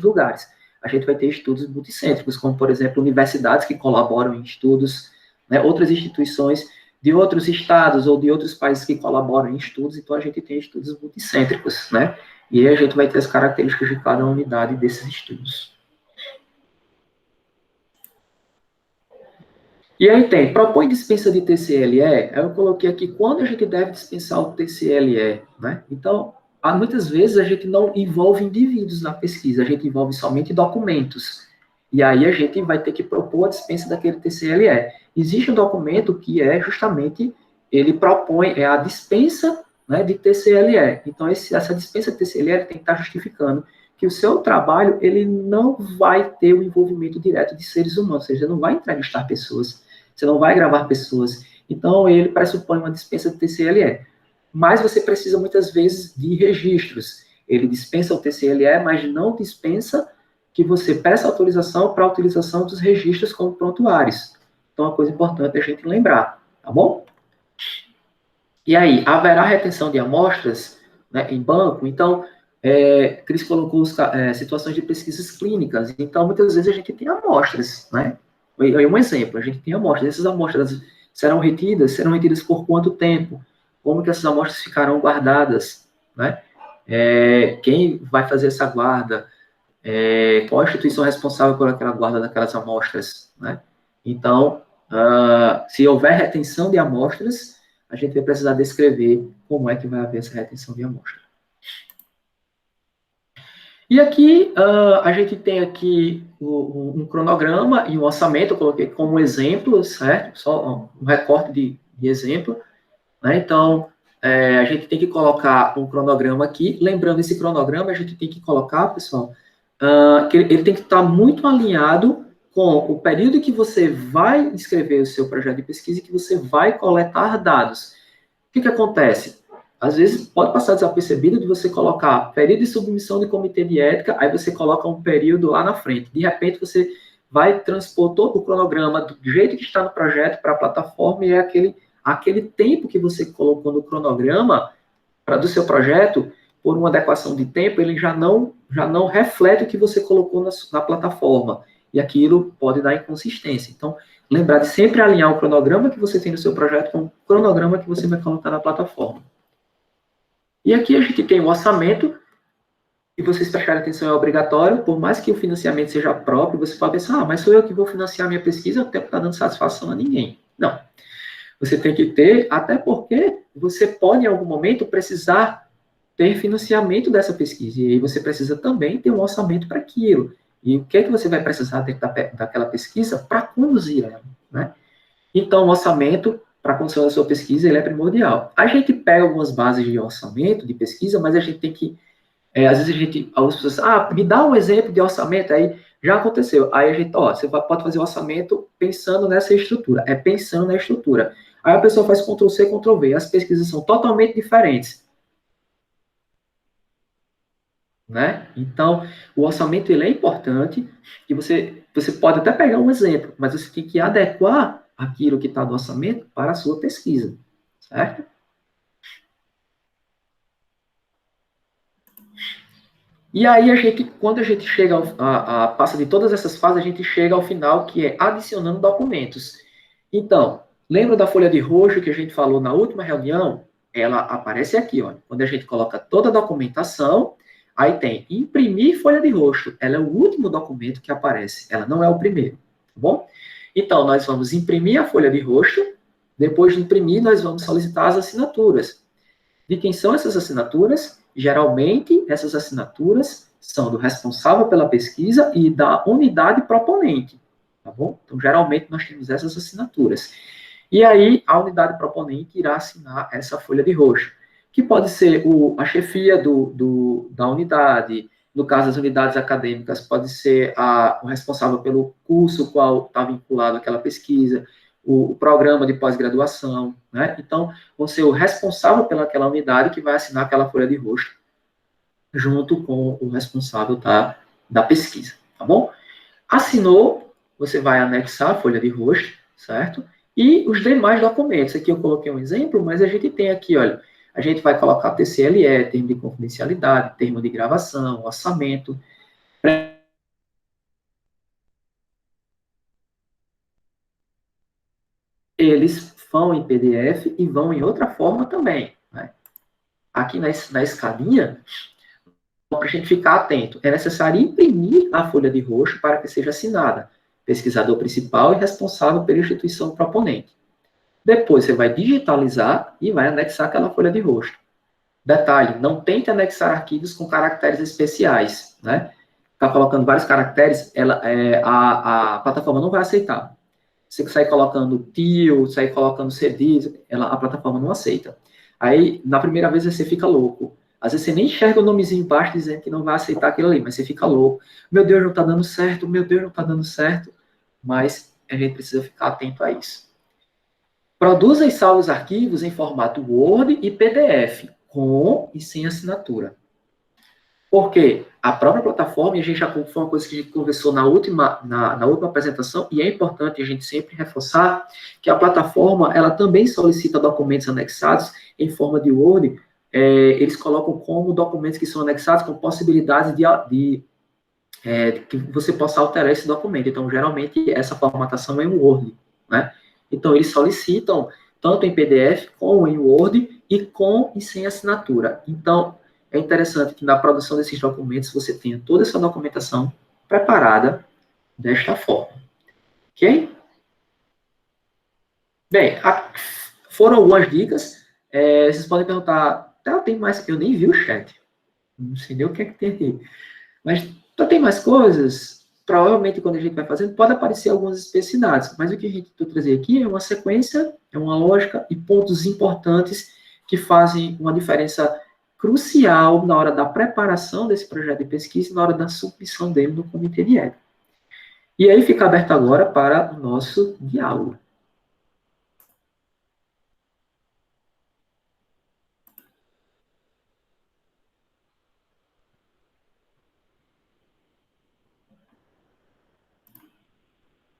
lugares. A gente vai ter estudos multicêntricos, como, por exemplo, universidades que colaboram em estudos, né, outras instituições de outros estados ou de outros países que colaboram em estudos, então a gente tem estudos multicêntricos, né? E aí a gente vai ter as características de cada unidade desses estudos. E aí propõe dispensa de TCLE, eu coloquei aqui quando a gente deve dispensar o TCLE, né? Então, muitas vezes a gente não envolve indivíduos na pesquisa, a gente envolve somente documentos. E aí a gente vai ter que propor a dispensa daquele TCLE. Existe um documento que justamente, ele propõe a dispensa, né, de TCLE. Então, essa dispensa de TCLE tem que estar justificando que o seu trabalho, ele não vai ter o envolvimento direto de seres humanos, ou seja, não vai entrevistar pessoas, você não vai gravar pessoas. Então, ele pressupõe uma dispensa de TCLE. Mas você precisa, muitas vezes, de registros. Ele dispensa o TCLE, mas não dispensa que você peça autorização para a utilização dos registros como prontuários. Então, é uma coisa importante a gente lembrar, tá bom? E aí, haverá retenção de amostras, né, em banco? Então, Cris colocou situações de pesquisas clínicas, então muitas vezes a gente tem amostras, né? Um exemplo, a gente tem amostras, essas amostras serão retidas por quanto tempo? Como que essas amostras ficarão guardadas, né? Quem vai fazer essa guarda? Qual a instituição responsável por aquela guarda daquelas amostras, né? Então, se houver retenção de amostras, a gente vai precisar descrever como é que vai haver essa retenção de amostras. E aqui, a gente tem aqui um cronograma e um orçamento, eu coloquei como exemplo, certo? Só um recorte de exemplo, né? Então, a gente tem que colocar um cronograma aqui. Lembrando, esse cronograma a gente tem que colocar, pessoal, que ele tem que estar muito alinhado com o período que você vai escrever o seu projeto de pesquisa e que você vai coletar dados. O que acontece? Às vezes pode passar desapercebido de você colocar período de submissão de comitê de ética, aí você coloca um período lá na frente. De repente você vai transpor todo o cronograma do jeito que está no projeto para a plataforma e é aquele tempo que você colocou no cronograma do seu projeto, por uma adequação de tempo, ele já não reflete o que você colocou na plataforma. E aquilo pode dar inconsistência. Então, lembrar de sempre alinhar o cronograma que você tem no seu projeto com o cronograma que você vai colocar na plataforma. E aqui a gente tem o orçamento, e vocês prestarem atenção, é obrigatório, por mais que o financiamento seja próprio, você pode pensar, mas sou eu que vou financiar a minha pesquisa, eu não tenho que estar dando satisfação a ninguém. Não. Você tem que ter, até porque você pode, em algum momento, precisar ter financiamento dessa pesquisa, e aí você precisa também ter um orçamento para aquilo. E o que é que você vai precisar dentro daquela pesquisa para conduzir ela, né? Então, o orçamento para a condução da sua pesquisa, ele é primordial. A gente pega algumas bases de orçamento, de pesquisa, mas a gente tem que, às vezes algumas pessoas, me dá um exemplo de orçamento, aí já aconteceu. Aí a gente, você pode fazer o orçamento pensando nessa estrutura, pensando na estrutura. Aí a pessoa faz Ctrl+C, Ctrl+V, as pesquisas são totalmente diferentes. Né? Então, o orçamento ele é importante, e você pode até pegar um exemplo, mas você tem que adequar aquilo que está no orçamento para a sua pesquisa, certo? E aí, quando a gente chega, passa de todas essas fases, a gente chega ao final, que é adicionando documentos. Então, lembra da folha de roxo que a gente falou na última reunião? Ela aparece aqui, ó, quando a gente coloca toda a documentação, aí tem imprimir folha de roxo, ela é o último documento que aparece, ela não é o primeiro, tá bom? Então, nós vamos imprimir a folha de roxo, depois de imprimir, nós vamos solicitar as assinaturas. De quem são essas assinaturas? Geralmente, essas assinaturas são do responsável pela pesquisa e da unidade proponente, tá bom? Então, geralmente, nós temos essas assinaturas. E aí, a unidade proponente irá assinar essa folha de roxo, que pode ser a chefia da unidade. No caso das unidades acadêmicas, pode ser o responsável pelo curso qual está vinculado àquela pesquisa, o programa de pós-graduação, né? Então, vão ser o responsável pelaquela unidade que vai assinar aquela folha de roxo, junto com o responsável da pesquisa, tá bom? Assinou, você vai anexar a folha de roxo, certo? E os demais documentos, aqui eu coloquei um exemplo, mas a gente tem aqui, olha, a gente vai colocar TCLE, termo de confidencialidade, termo de gravação, orçamento. Eles vão em PDF e vão em outra forma também, né? Aqui na escadinha, para a gente ficar atento, é necessário imprimir a folha de roxo para que seja assinada. Pesquisador principal e responsável pela instituição proponente. Depois você vai digitalizar e vai anexar aquela folha de roxo. Detalhe, não tente anexar arquivos com caracteres especiais, né? Ficar colocando vários caracteres, a plataforma não vai aceitar. Você sair colocando tio, sair colocando cedilha, a plataforma não aceita. Aí, na primeira vez, você fica louco. Às vezes você nem enxerga o nomezinho embaixo dizendo que não vai aceitar aquilo ali, mas você fica louco. Meu Deus, não está dando certo, meu Deus, não está dando certo. Mas a gente precisa ficar atento a isso. Produza e salve os arquivos em formato Word e PDF, com e sem assinatura. Porque a própria plataforma, e a gente já foi uma coisa que a gente conversou na última apresentação, e é importante a gente sempre reforçar que a plataforma, ela também solicita documentos anexados em forma de Word, eles colocam como documentos que são anexados com possibilidades que você possa alterar esse documento. Então, geralmente, essa formatação é em Word, né? Então, eles solicitam tanto em PDF, como em Word, e com e sem assinatura. Então, é interessante que na produção desses documentos você tenha toda essa documentação preparada desta forma. Ok? Bem, foram algumas dicas. Vocês podem perguntar, tem mais que eu nem vi o chat. Não sei nem o que é que tem aqui. Mas tem mais coisas? Provavelmente, quando a gente vai fazendo, pode aparecer algumas especificidades. Mas o que a gente vai trazer aqui é uma sequência, é uma lógica e pontos importantes que fazem uma diferença crucial na hora da preparação desse projeto de pesquisa e na hora da submissão dele no comitê de ética. E aí fica aberto agora para o nosso diálogo.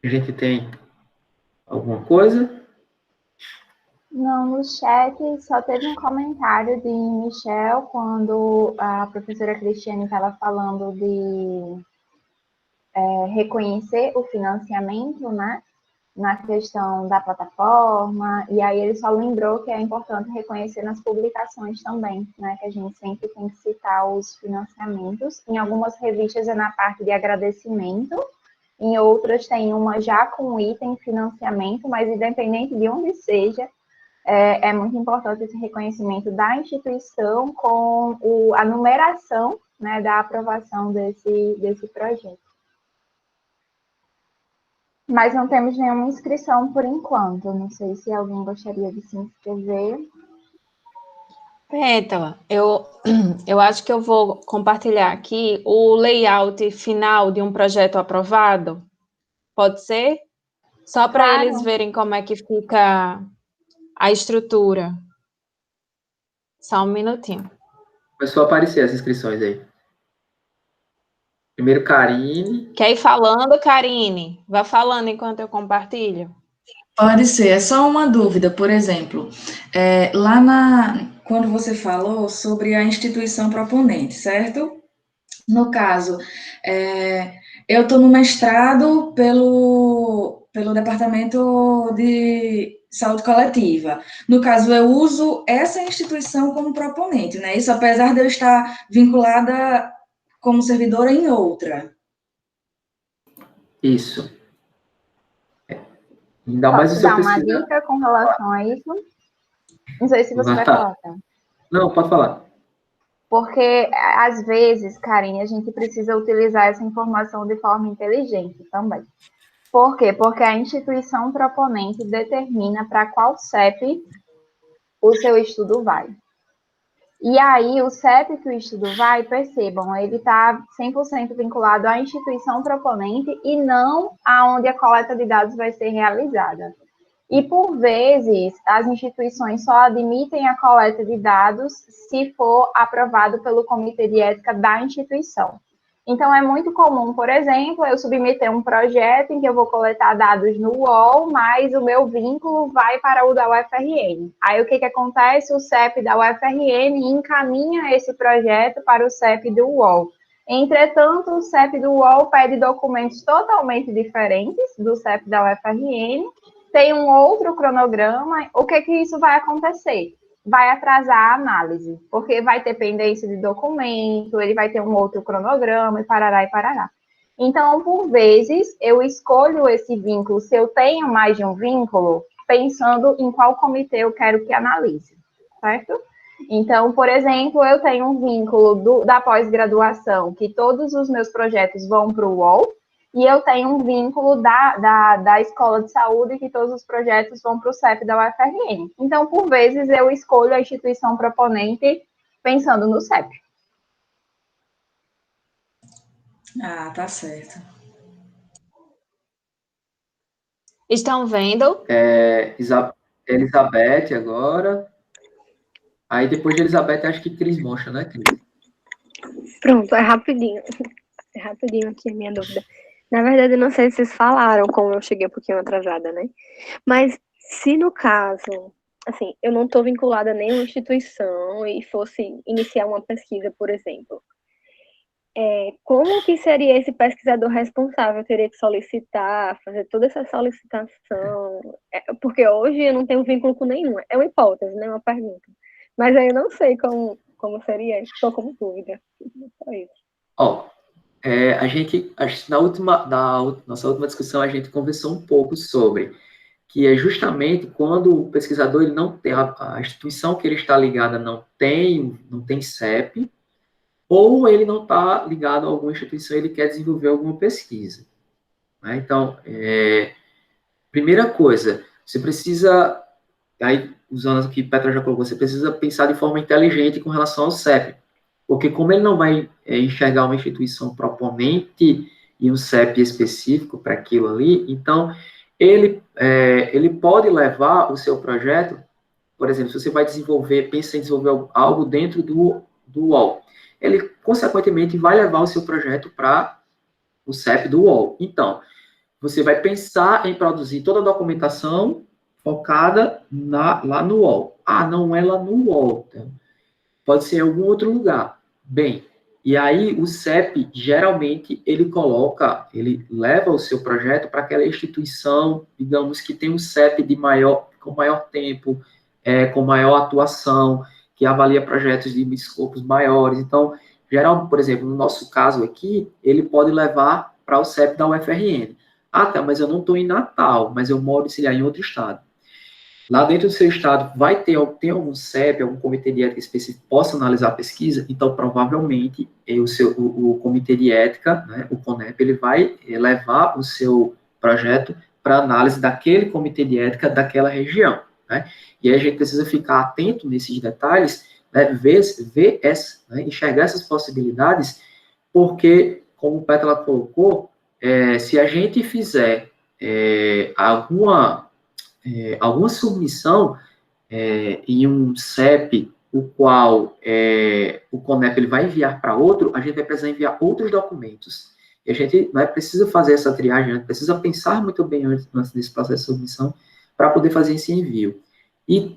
A gente tem alguma coisa? Não, no chat só teve um comentário de Michel quando a professora Cristiane estava falando de reconhecer o financiamento, né, na questão da plataforma, e aí ele só lembrou que é importante reconhecer nas publicações também, né, que a gente sempre tem que citar os financiamentos. Em algumas revistas é na parte de agradecimento, em outras tem uma já com item financiamento, mas independente de onde seja, é muito importante esse reconhecimento da instituição com a numeração, né, da aprovação desse projeto. Mas não temos nenhuma inscrição por enquanto. Não sei se alguém gostaria de se inscrever. Pétala, eu acho que eu vou compartilhar aqui o layout final de um projeto aprovado. Pode ser? Só para Claro. eles verem como é que fica a estrutura. Só um minutinho. Começou a aparecer as inscrições aí. Primeiro, Karine. Quer ir falando, Karine? Vá falando enquanto eu compartilho. Pode ser. É só uma dúvida, por exemplo. Quando você falou sobre a instituição proponente, certo? No caso, eu estou no mestrado pelo Departamento de Saúde Coletiva. No caso, eu uso essa instituição como proponente, né? Isso apesar de eu estar vinculada como servidora em outra. Isso. Ainda mais Posso o seu dar uma pesquisa... dica com relação a isso? Não sei se você vai falar, tá? Não, pode falar. Porque, às vezes, Karine, a gente precisa utilizar essa informação de forma inteligente também. Por quê? Porque a instituição proponente determina para qual CEP o seu estudo vai. E aí, o CEP que o estudo vai, percebam, ele está 100% vinculado à instituição proponente e não aonde a coleta de dados vai ser realizada. E, por vezes, as instituições só admitem a coleta de dados se for aprovado pelo Comitê de Ética da instituição. Então, é muito comum, por exemplo, eu submeter um projeto em que eu vou coletar dados no UOL, mas o meu vínculo vai para o da UFRN. Aí, o que acontece? O CEP da UFRN encaminha esse projeto para o CEP do UOL. Entretanto, o CEP do UOL pede documentos totalmente diferentes do CEP da UFRN, tem um outro cronograma. O que isso vai acontecer? Vai atrasar a análise, porque vai ter pendência de documento, ele vai ter um outro cronograma, e parará. Então, por vezes, eu escolho esse vínculo, se eu tenho mais de um vínculo, pensando em qual comitê eu quero que analise, certo? Então, por exemplo, eu tenho um vínculo da pós-graduação, que todos os meus projetos vão para o UOL, e eu tenho um vínculo da escola de saúde, que todos os projetos vão para o CEP da UFRN. Então, por vezes, eu escolho a instituição proponente pensando no CEP. Ah, tá certo. Estão vendo? Elizabeth agora. Aí, depois de Elizabeth, acho que Cris mostra, né, Cris? Pronto, é rapidinho. É rapidinho aqui a minha dúvida. Na verdade, eu não sei se vocês falaram, como eu cheguei um pouquinho atrasada, né? Mas se no caso assim, eu não estou vinculada a nenhuma instituição e fosse iniciar uma pesquisa, por exemplo, como que seria esse pesquisador responsável? Eu teria que solicitar, fazer toda essa solicitação, porque hoje eu não tenho vínculo com nenhum, é uma hipótese, né, uma pergunta. Mas aí eu não sei como seria, estou com dúvida. Só isso. Ó, a gente, nossa última discussão, a gente conversou um pouco sobre que é justamente quando o pesquisador ele não tem, a instituição que ele está ligada não tem CEP, ou ele não está ligado a alguma instituição, ele quer desenvolver alguma pesquisa. Né? Então, primeira coisa, você precisa, aí usando o que Petra já colocou, você precisa pensar de forma inteligente com relação ao CEP, porque como ele não vai enxergar uma instituição proponente e um CEP específico para aquilo ali, então ele pode levar o seu projeto, por exemplo, se você vai pensa em desenvolver algo dentro do UOL, ele, consequentemente, vai levar o seu projeto para o CEP do UOL. Então, você vai pensar em produzir toda a documentação focada lá no UOL. Ah, não é lá no UOL. Então, pode ser em algum outro lugar. Bem, e aí o CEP, geralmente, ele leva o seu projeto para aquela instituição, digamos, que tem um CEP com maior tempo, com maior atuação, que avalia projetos de escopos maiores. Então, geral, por exemplo, no nosso caso aqui, ele pode levar para o CEP da UFRN. Ah, tá, mas eu não estou em Natal, mas eu moro, sei lá, em outro estado. Lá dentro do seu estado tem algum CEP, algum comitê de ética específico que possa analisar a pesquisa, então provavelmente o comitê de ética, né, o CONEP, ele vai levar o seu projeto para análise daquele comitê de ética daquela região. Né? E aí a gente precisa ficar atento nesses detalhes, né, enxergar essas possibilidades, porque, como o Petra colocou, se a gente fizer alguma submissão em um CEP, o qual o CONEP ele vai enviar para outro, a gente vai precisar enviar outros documentos. E a gente precisa fazer essa triagem, a gente precisa pensar muito bem antes desse processo de submissão para poder fazer esse envio. E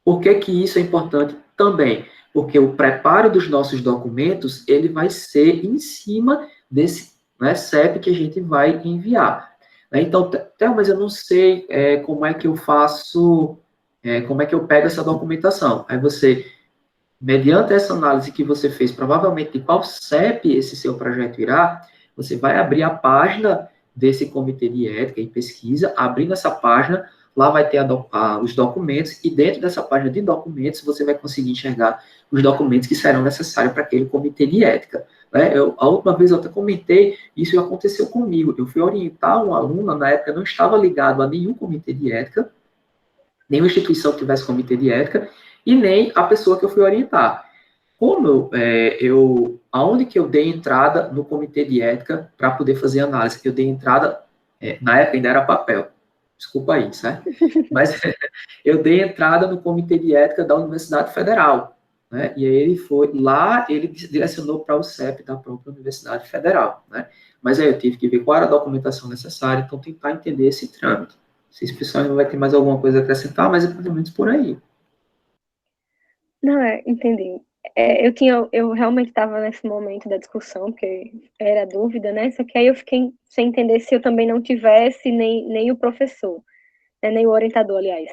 por que que isso é importante também? Porque o preparo dos nossos documentos, ele vai ser em cima desse CEP que a gente vai enviar. Então, mas eu não sei como é que eu faço, como é que eu pego essa documentação. Aí você, mediante essa análise que você fez, provavelmente de qual CEP esse seu projeto irá, você vai abrir a página desse comitê de ética e pesquisa, abrindo essa página, lá vai ter os documentos, e dentro dessa página de documentos, você vai conseguir enxergar os documentos que serão necessários para aquele comitê de ética. A última vez eu até comentei, isso aconteceu comigo. Eu fui orientar uma aluna, na época eu não estava ligado a nenhum comitê de ética, nenhuma instituição que tivesse comitê de ética, e nem a pessoa que eu fui orientar. Como aonde que eu dei entrada no comitê de ética para poder fazer análise? Eu dei entrada, na época ainda era papel, desculpa aí, certo? Mas eu dei entrada no comitê de ética da Universidade Federal, né? E aí ele direcionou para o CEP da própria Universidade Federal, né? Mas aí eu tive que ver qual era a documentação necessária, então tentar entender esse trâmite. Se esse pessoal não vai ter mais alguma coisa a acrescentar, mas é mais ou menos por aí. Não, entendi. Eu realmente estava nesse momento da discussão, porque era dúvida, né? Só que aí eu fiquei sem entender se eu também não tivesse, nem o professor, né? Nem o orientador, aliás.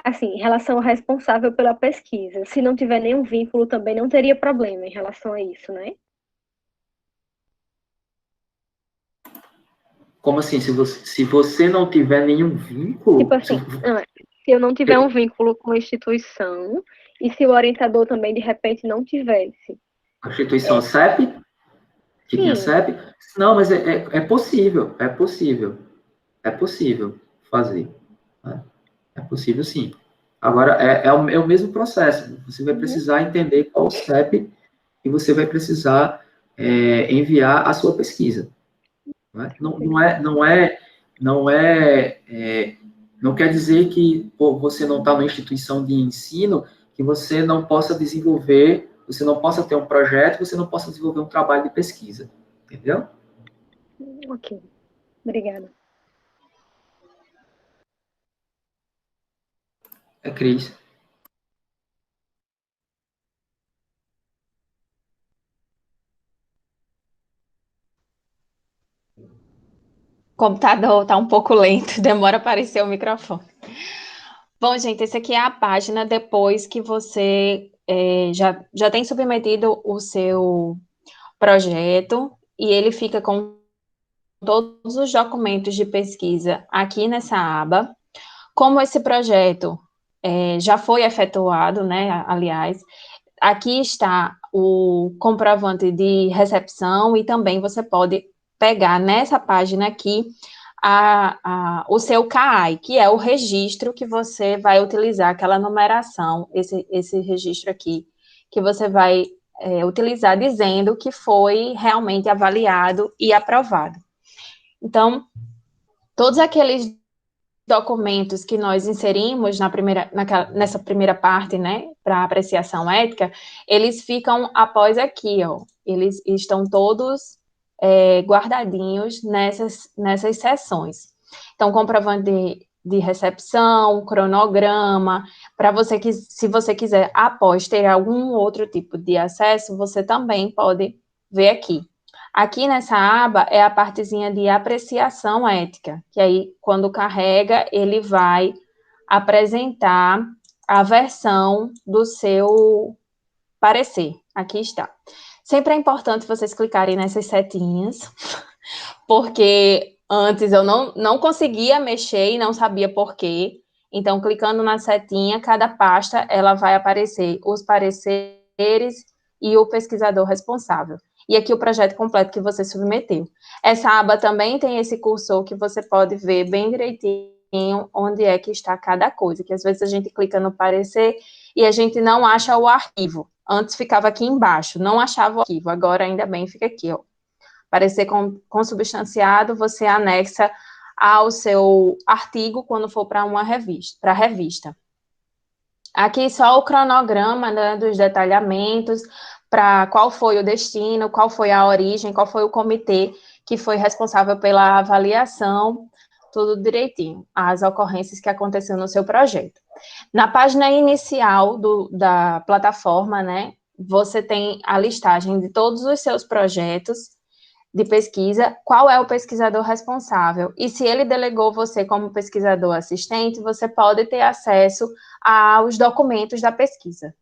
Assim, em relação ao responsável pela pesquisa, se não tiver nenhum vínculo, também não teria problema em relação a isso, né? Como assim? Se você não tiver nenhum vínculo... Tipo assim, se eu não tiver um vínculo com a instituição, e se o orientador também, de repente, não tivesse. A instituição CEP? Que tinha CEP? Não, mas é possível fazer. Né? É possível, sim. Agora, é o mesmo processo. Você vai precisar entender qual o CEP e você vai precisar enviar a sua pesquisa. Né? Não quer dizer que você não está numa instituição de ensino que você não possa desenvolver, você não possa ter um projeto, você não possa desenvolver um trabalho de pesquisa. Entendeu? Ok. Obrigada. É Cris. O computador está um pouco lento, demora a aparecer o microfone. Bom, gente, essa aqui é a página depois que você já tem submetido o seu projeto e ele fica com todos os documentos de pesquisa aqui nessa aba. Como esse projeto já foi efetuado, né, aliás, aqui está o comprovante de recepção e também você pode pegar nessa página aqui o seu CAI, que é o registro que você vai utilizar, aquela numeração, esse registro aqui, que você vai utilizar dizendo que foi realmente avaliado e aprovado. Então, todos aqueles documentos que nós inserimos nessa primeira parte, né, para apreciação ética, eles ficam após aqui, ó. Eles estão todos guardadinhos nessas seções. Então, comprovante de recepção, cronograma, para você que, se você quiser, após ter algum outro tipo de acesso, você também pode ver aqui. Aqui nessa aba é a partezinha de apreciação ética, que aí, quando carrega, ele vai apresentar a versão do seu parecer. Aqui está. Sempre é importante vocês clicarem nessas setinhas, porque antes eu não conseguia mexer e não sabia por quê. Então, clicando na setinha, cada pasta, ela vai aparecer os pareceres e o pesquisador responsável. E aqui o projeto completo que você submeteu. Essa aba também tem esse cursor que você pode ver bem direitinho onde é que está cada coisa, que às vezes a gente clica no parecer e a gente não acha o arquivo. Antes ficava aqui embaixo, não achava o arquivo, agora ainda bem fica aqui, ó. Parecer consubstanciado, você anexa ao seu artigo quando for para uma revista, para a revista. Aqui só o cronograma, né, dos detalhamentos, para qual foi o destino, qual foi a origem, qual foi o comitê que foi responsável pela avaliação, tudo direitinho, as ocorrências que aconteceram no seu projeto. Na página inicial da plataforma, né, você tem a listagem de todos os seus projetos de pesquisa, qual é o pesquisador responsável, e se ele delegou você como pesquisador assistente, você pode ter acesso aos documentos da pesquisa.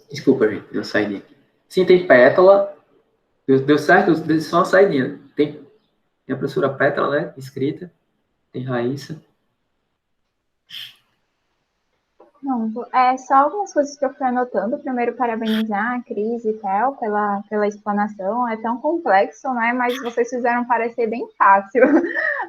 Desculpa, gente, deu saída aqui. Sim, tem Pétala. Deu certo? Deu só uma saída. Tem a professora Pétala, né? Escrita. Tem Raíssa. Pronto. Só algumas coisas que eu fui anotando. Primeiro, parabenizar a Cris e Theo pela explanação. É tão complexo, né? Mas vocês fizeram parecer bem fácil.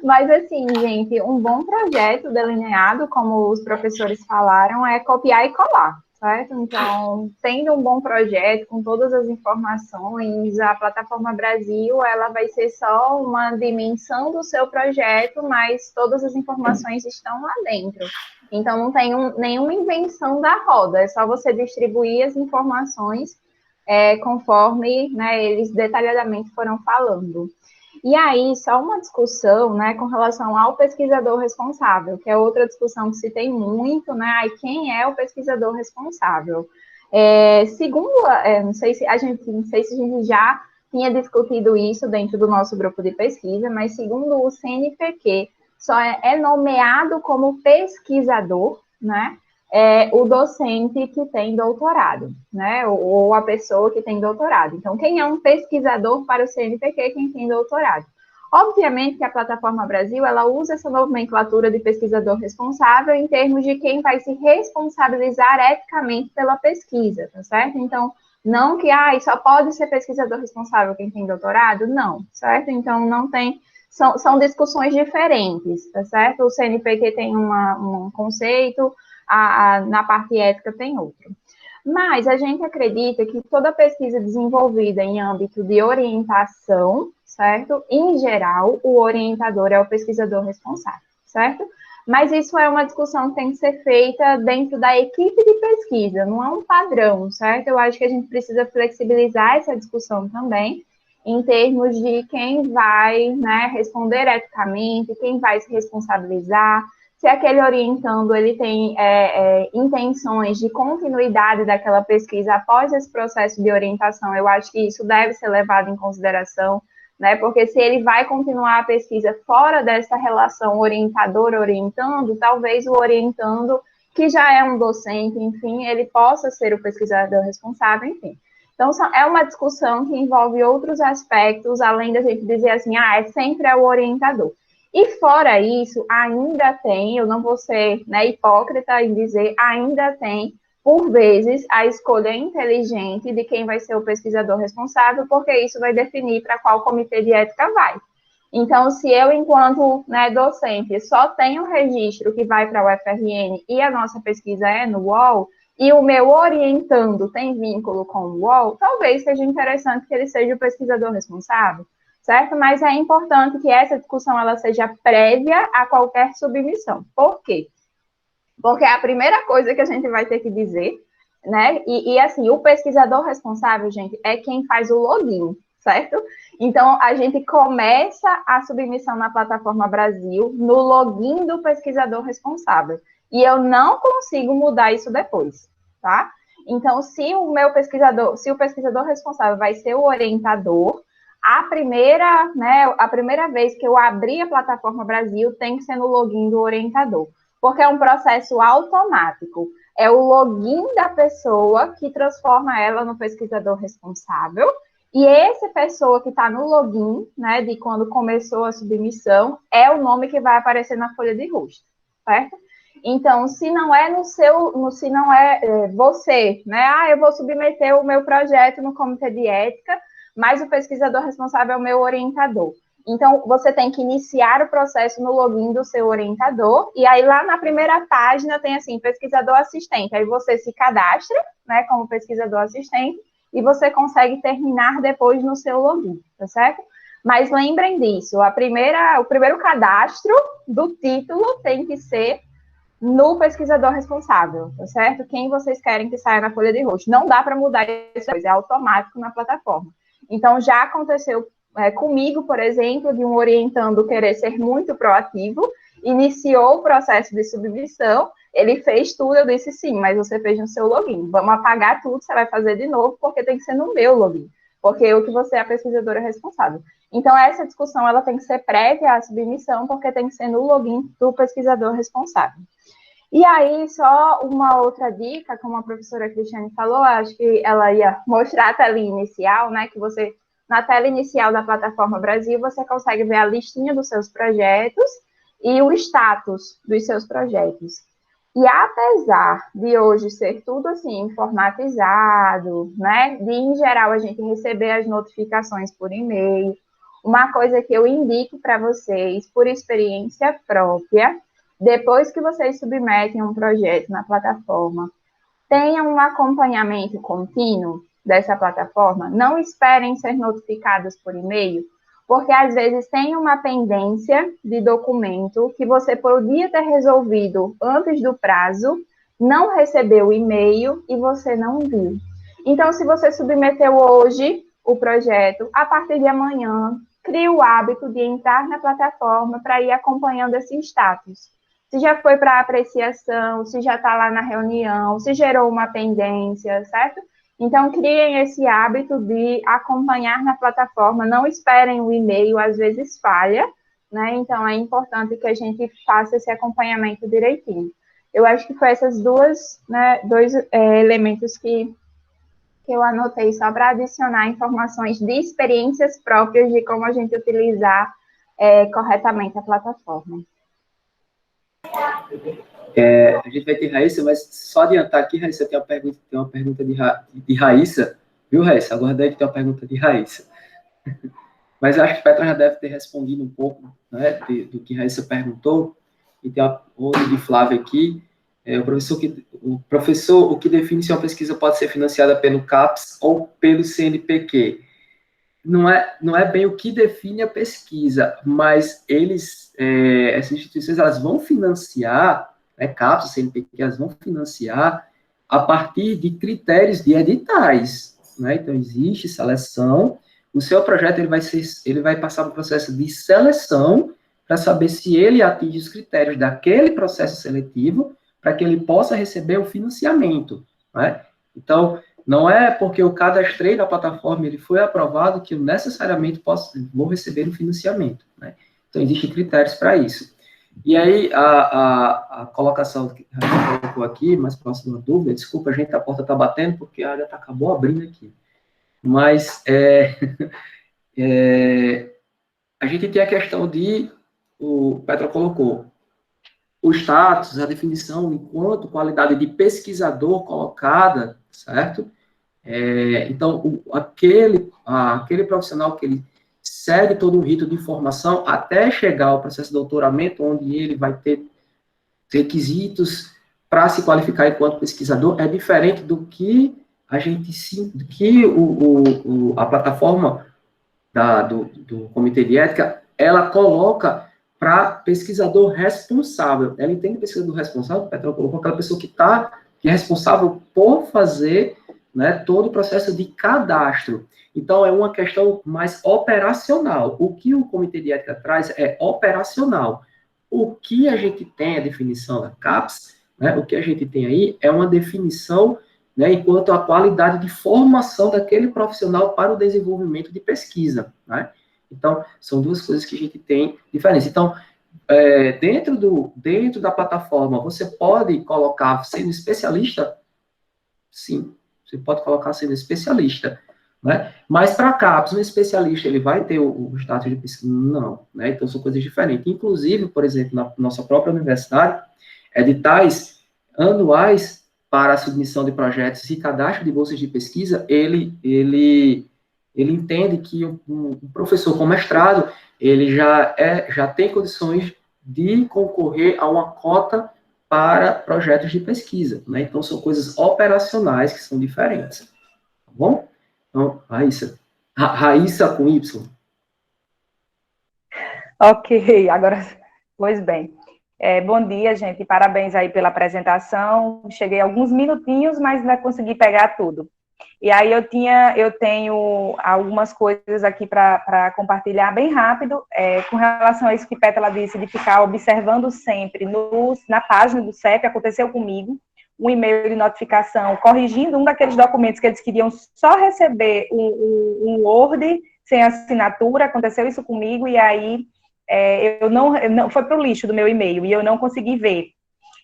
Mas, assim, gente, um bom projeto delineado, como os professores falaram, é copiar e colar, certo? Então, tendo um bom projeto, com todas as informações, a Plataforma Brasil, ela vai ser só uma dimensão do seu projeto, mas todas as informações estão lá dentro. Então, não tem nenhuma invenção da roda, é só você distribuir as informações conforme, né, eles detalhadamente foram falando. E aí, só uma discussão, né, com relação ao pesquisador responsável, que é outra discussão que se tem muito, né, aí quem é o pesquisador responsável? Segundo, não sei se a gente já tinha discutido isso dentro do nosso grupo de pesquisa, mas segundo o CNPq, só é nomeado como pesquisador, né, o docente que tem doutorado, né, ou a pessoa que tem doutorado. Então, quem é um pesquisador para o CNPq? Quem tem doutorado. Obviamente que a Plataforma Brasil, ela usa essa nomenclatura de pesquisador responsável em termos de quem vai se responsabilizar eticamente pela pesquisa, tá certo? Então, não que, só pode ser pesquisador responsável quem tem doutorado, não, certo? Então, não tem... São discussões diferentes, tá certo? O CNPq tem um conceito, na parte ética tem outro. Mas a gente acredita que toda pesquisa desenvolvida em âmbito de orientação, certo? Em geral, o orientador é o pesquisador responsável, certo? Mas isso é uma discussão que tem que ser feita dentro da equipe de pesquisa, não é um padrão, certo? Eu acho que a gente precisa flexibilizar essa discussão também. em termos de quem vai, né, responder eticamente, quem vai se responsabilizar, se aquele orientando ele tem intenções de continuidade daquela pesquisa após esse processo de orientação. Eu acho que isso deve ser levado em consideração, né, porque se ele vai continuar a pesquisa fora dessa relação orientador-orientando, talvez o orientando, que já é um docente, enfim, ele possa ser o pesquisador responsável, enfim. Então, é uma discussão que envolve outros aspectos, além da gente dizer assim, sempre é o orientador. E fora isso, ainda tem, eu não vou ser, né, hipócrita em dizer, ainda tem, por vezes, a escolha inteligente de quem vai ser o pesquisador responsável, porque isso vai definir para qual comitê de ética vai. Então, se eu, enquanto, né, docente, só tenho um registro que vai para o UFRN e a nossa pesquisa é no UOL, e o meu orientando tem vínculo com o UOL, talvez seja interessante que ele seja o pesquisador responsável, certo? Mas é importante que essa discussão ela seja prévia a qualquer submissão. Por quê? Porque é a primeira coisa que a gente vai ter que dizer, né? E assim, o pesquisador responsável, gente, é quem faz o login, certo? Então, a gente começa a submissão na plataforma Brasil no login do pesquisador responsável. E eu não consigo mudar isso depois, tá? Então, se o pesquisador responsável vai ser o orientador, a primeira vez que eu abrir a plataforma Brasil tem que ser no login do orientador, porque é um processo automático. É o login da pessoa que transforma ela no pesquisador responsável, e essa pessoa que está no login, né, de quando começou a submissão, é o nome que vai aparecer na folha de rosto, certo? Então, se não é você, né, eu vou submeter o meu projeto no comitê de ética, mas o pesquisador responsável é o meu orientador. Então, você tem que iniciar o processo no login do seu orientador, e aí lá na primeira página tem assim, pesquisador assistente, aí você se cadastra, né, como pesquisador assistente, e você consegue terminar depois no seu login, tá certo? Mas lembrem disso, o primeiro cadastro do título tem que ser no pesquisador responsável, tá certo? Quem vocês querem que saia na folha de rosto. Não dá para mudar isso, é automático na plataforma. Então, já aconteceu comigo, por exemplo, de um orientando querer ser muito proativo, iniciou o processo de submissão, ele fez tudo, eu disse sim, mas você fez no seu login. Vamos apagar tudo, você vai fazer de novo, porque tem que ser no meu login, porque eu que você é a pesquisadora responsável. Então, essa discussão ela tem que ser prévia à submissão, porque tem que ser no login do pesquisador responsável. E aí, só uma outra dica, como a professora Cristiane falou, acho que ela ia mostrar a tela inicial, né, que você, na tela inicial da plataforma Brasil, você consegue ver a listinha dos seus projetos e o status dos seus projetos. E apesar de hoje ser tudo assim, informatizado, né, de em geral a gente receber as notificações por e-mail, uma coisa que eu indico para vocês, por experiência própria, depois que vocês submetem um projeto na plataforma, tenham um acompanhamento contínuo dessa plataforma, não esperem ser notificados por e-mail, porque às vezes tem uma pendência de documento que você podia ter resolvido antes do prazo, não recebeu o e-mail e você não viu. Então, se você submeteu hoje o projeto, a partir de amanhã, crie o hábito de entrar na plataforma para ir acompanhando esse status. Se já foi para apreciação, se já está lá na reunião, se gerou uma pendência, certo? Então, criem esse hábito de acompanhar na plataforma, não esperem o e-mail, às vezes falha, né? Então, é importante que a gente faça esse acompanhamento direitinho. Eu acho que foi esses dois elementos que eu anotei só para adicionar informações de experiências próprias de como a gente utilizar corretamente a plataforma. A gente vai ter Raíssa, mas só adiantar aqui, Raíssa, tem uma pergunta de Raíssa, viu, Raíssa? Aguarda aí que tem uma pergunta de Raíssa. Mas eu acho que Petra já deve ter respondido um pouco, né, do que Raíssa perguntou, e tem outra de Flávia aqui. O que define se uma pesquisa pode ser financiada pelo CAPES ou pelo CNPq? Não é bem o que define a pesquisa, mas essas instituições, elas vão financiar, CAPES, CNPq, elas vão financiar a partir de critérios de editais, né? Então, existe seleção, o seu projeto ele vai passar por um processo de seleção para saber se ele atinge os critérios daquele processo seletivo para que ele possa receber o financiamento, né? Então, não é porque eu cadastrei na plataforma e ele foi aprovado que eu necessariamente vou receber o financiamento, né? Então, existem critérios para isso. E aí, a colocação que a gente colocou aqui, mais próximo da dúvida, desculpa, gente, a porta está batendo porque a área acabou abrindo aqui. Mas a gente tem a questão o Petra colocou, o status, a definição enquanto qualidade de pesquisador colocada, certo? Então, aquele profissional que ele segue todo um rito de formação até chegar ao processo de doutoramento, onde ele vai ter requisitos para se qualificar enquanto pesquisador, é diferente do que a plataforma do Comitê de Ética, ela coloca para pesquisador responsável. Ela entende pesquisador responsável, Petra colocou aquela pessoa que é responsável por fazer, né, todo o processo de cadastro. Então, é uma questão mais operacional. O que o Comitê de Ética traz é operacional. O que a gente tem, a definição da CAPES, né, o que a gente tem aí é uma definição, né, enquanto a qualidade de formação daquele profissional para o desenvolvimento de pesquisa, né? Então, são duas coisas que a gente tem diferença. Então, dentro da plataforma, você pode colocar sendo especialista? Sim, você pode colocar sendo especialista, né? Mas para a CAPES, um especialista, ele vai ter o status de pesquisa? Não, né? Então, são coisas diferentes. Inclusive, por exemplo, na nossa própria universidade, editais anuais para a submissão de projetos e cadastro de bolsas de pesquisa, ele entende que um professor com mestrado, ele já tem condições de concorrer a uma cota para projetos de pesquisa, né? Então, são coisas operacionais que são diferentes, tá bom? Então, Raíssa. Raíssa com Y. Ok, agora, pois bem. Bom dia, gente, parabéns aí pela apresentação. Cheguei alguns minutinhos, mas ainda consegui pegar tudo. E aí eu tenho algumas coisas aqui para compartilhar bem rápido, com relação a isso que Petra disse, de ficar observando sempre na página do CEP. Aconteceu comigo, um e-mail de notificação corrigindo um daqueles documentos que eles queriam só receber um Word sem assinatura. Aconteceu isso comigo, e aí eu não foi para o lixo do meu e-mail, e eu não consegui ver.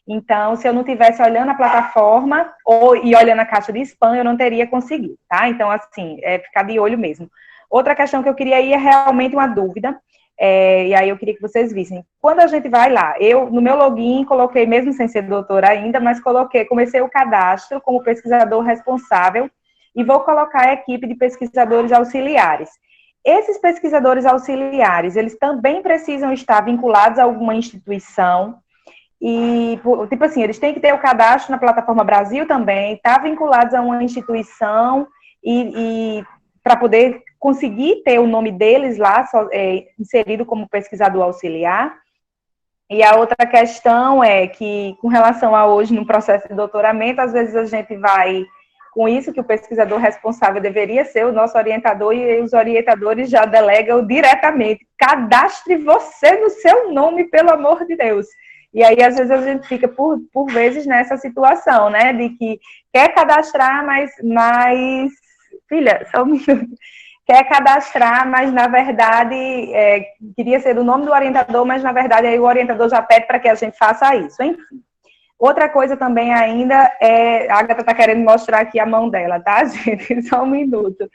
Então, se eu não estivesse olhando a plataforma e olhando a caixa de spam, eu não teria conseguido, tá? Então, assim, ficar de olho mesmo. Outra questão que eu queria ir é realmente uma dúvida, e aí eu queria que vocês vissem. Quando a gente vai lá, eu, no meu login, coloquei, mesmo sem ser doutora ainda, mas comecei o cadastro como pesquisador responsável, e vou colocar a equipe de pesquisadores auxiliares. Esses pesquisadores auxiliares, eles também precisam estar vinculados a alguma instituição, e, tipo assim, eles têm que ter o cadastro na Plataforma Brasil também, estar vinculados a uma instituição, e para poder conseguir ter o nome deles lá, inserido como pesquisador auxiliar. E a outra questão é que, com relação a hoje, no processo de doutoramento, às vezes a gente vai com isso, que o pesquisador responsável deveria ser o nosso orientador, e os orientadores já delegam diretamente. Cadastre você no seu nome, pelo amor de Deus. E aí, às vezes, a gente fica, por vezes, nessa situação, né, de que quer cadastrar, mas filha, só um minuto. Quer cadastrar, mas, na verdade, queria ser o nome do orientador, mas, na verdade, aí o orientador já pede para que a gente faça isso, enfim. Outra coisa também ainda a Agatha está querendo mostrar aqui a mão dela, tá, gente? Só um minuto.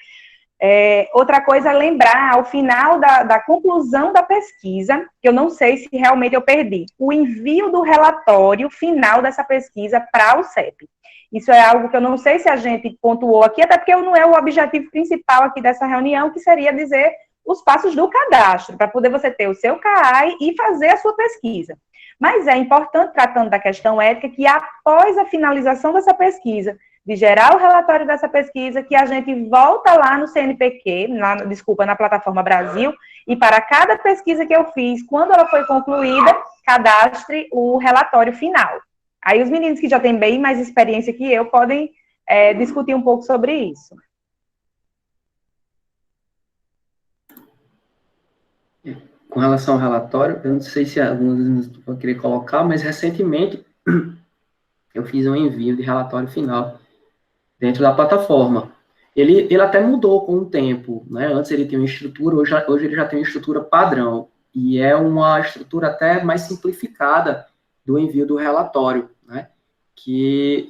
Outra coisa é lembrar, ao final da conclusão da pesquisa, que eu não sei se realmente eu perdi, o envio do relatório final dessa pesquisa para o CEP. Isso é algo que eu não sei se a gente pontuou aqui, até porque não é o objetivo principal aqui dessa reunião, que seria dizer os passos do cadastro, para poder você ter o seu CAI e fazer a sua pesquisa. Mas é importante, tratando da questão ética, que após a finalização dessa pesquisa, de gerar o relatório dessa pesquisa, que a gente volta lá no CNPq, na Plataforma Brasil, e para cada pesquisa que eu fiz, quando ela foi concluída, cadastre o relatório final. Aí os meninos que já têm bem mais experiência que eu podem discutir um pouco sobre isso. com relação ao relatório, eu não sei se alguns vão querer colocar, mas recentemente eu fiz um envio de relatório final dentro da plataforma. Ele até mudou com o tempo, né? Antes ele tinha uma estrutura, hoje ele já tem uma estrutura padrão, e é uma estrutura até mais simplificada do envio do relatório, né? Que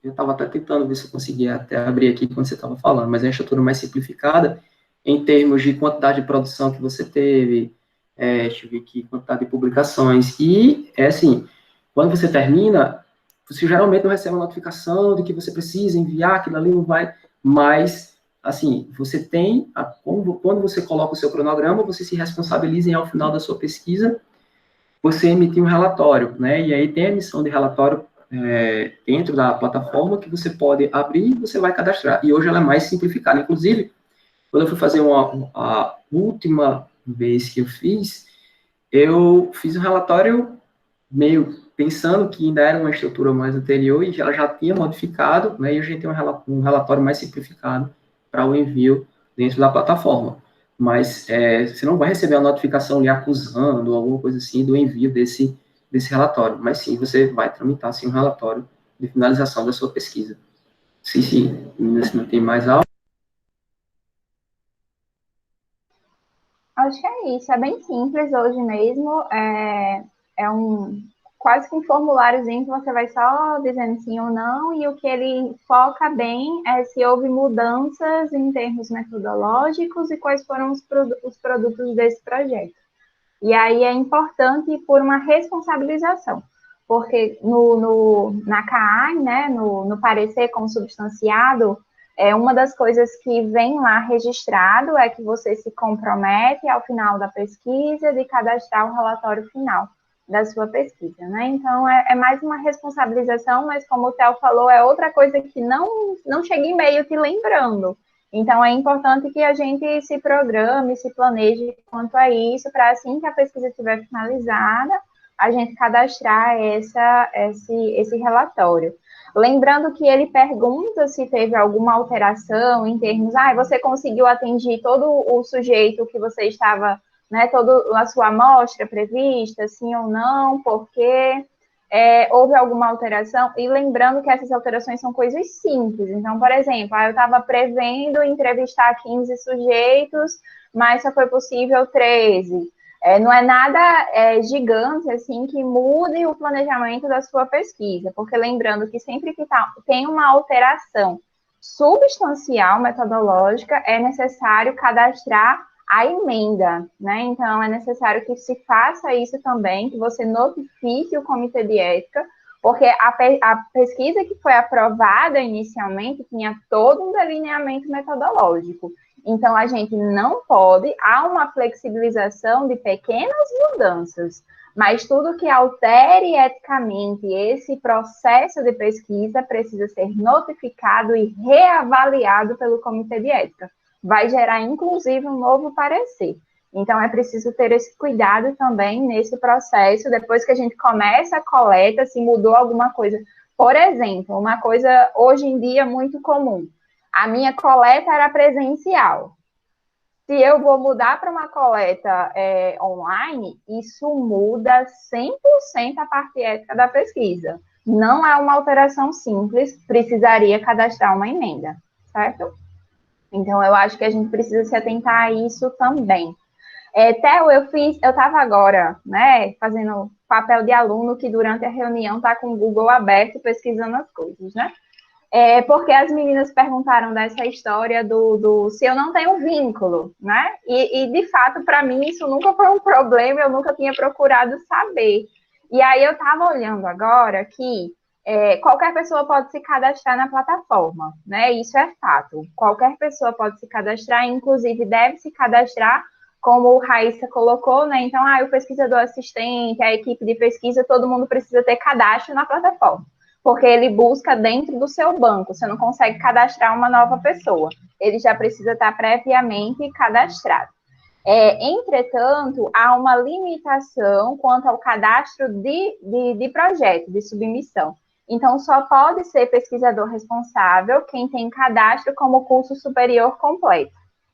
eu estava até tentando ver se eu conseguia até abrir aqui quando você estava falando, mas é uma estrutura mais simplificada em termos de quantidade de produção que você teve, deixa eu ver aqui, quantidade de publicações, e é assim, quando você termina, você geralmente não recebe uma notificação de que você precisa enviar, aquilo ali não vai, mas, assim, você tem, quando você coloca o seu cronograma, você se responsabiliza em, ao final da sua pesquisa, você emitir um relatório, né, e aí tem a emissão de relatório dentro da plataforma que você pode abrir e você vai cadastrar, e hoje ela é mais simplificada, inclusive, quando eu fui fazer a última vez que eu fiz um relatório meio pensando que ainda era uma estrutura mais anterior e ela já tinha modificado, né, e a gente tem um relatório mais simplificado para o envio dentro da plataforma. Mas você não vai receber a notificação lhe acusando, alguma coisa assim, do envio desse relatório. Mas sim, você vai tramitar, sim, um relatório de finalização da sua pesquisa. Sim, meninas, se não tem mais algo. Acho que é isso, é bem simples hoje mesmo, é quase que um formuláriozinho que você vai só dizendo sim ou não, e o que ele foca bem é se houve mudanças em termos metodológicos e quais foram os produtos desse projeto. E aí é importante por uma responsabilização, porque na CAI, né, no parecer consubstanciado, uma das coisas que vem lá registrado é que você se compromete ao final da pesquisa de cadastrar o relatório final da sua pesquisa, né? Então, é mais uma responsabilização, mas como o Theo falou, é outra coisa que não chega e-mail te lembrando. Então, é importante que a gente se programe, se planeje quanto a isso, para assim que a pesquisa estiver finalizada, a gente cadastrar esse relatório. Lembrando que ele pergunta se teve alguma alteração em termos, você conseguiu atingir todo o sujeito que você estava, né, toda a sua amostra prevista, sim ou não, porque houve alguma alteração, e lembrando que essas alterações são coisas simples. Então, por exemplo, eu estava prevendo entrevistar 15 sujeitos, mas só foi possível 13. Não é nada gigante, assim, que mude o planejamento da sua pesquisa, porque lembrando que sempre que tem uma alteração substancial metodológica, é necessário cadastrar a emenda, né? Então, é necessário que se faça isso também, que você notifique o Comitê de Ética, porque a pesquisa que foi aprovada inicialmente tinha todo um delineamento metodológico. Então, a gente não pode, há uma flexibilização de pequenas mudanças, mas tudo que altere eticamente esse processo de pesquisa precisa ser notificado e reavaliado pelo Comitê de Ética. Vai gerar, inclusive, um novo parecer. Então, é preciso ter esse cuidado também nesse processo, depois que a gente começa a coleta, se mudou alguma coisa. Por exemplo, uma coisa hoje em dia muito comum, a minha coleta era presencial. Se eu vou mudar para uma coleta online, isso muda 100% a parte ética da pesquisa. Não é uma alteração simples, precisaria cadastrar uma emenda, certo? Então, eu acho que a gente precisa se atentar a isso também. Theo, eu estava agora, né, fazendo papel de aluno que durante a reunião está com o Google aberto pesquisando as coisas, né? Porque as meninas perguntaram dessa história do se eu não tenho vínculo, né? E de fato, para mim, isso nunca foi um problema, eu nunca tinha procurado saber. E aí eu estava olhando agora que qualquer pessoa pode se cadastrar na plataforma, né? Isso é fato. Qualquer pessoa pode se cadastrar, inclusive deve se cadastrar, como o Raíssa colocou, né? Então, o pesquisador assistente, a equipe de pesquisa, todo mundo precisa ter cadastro na plataforma, porque ele busca dentro do seu banco, você não consegue cadastrar uma nova pessoa, ele já precisa estar previamente cadastrado. Entretanto, há uma limitação quanto ao cadastro de projeto, de submissão. Então, só pode ser pesquisador responsável quem tem cadastro como curso superior completo,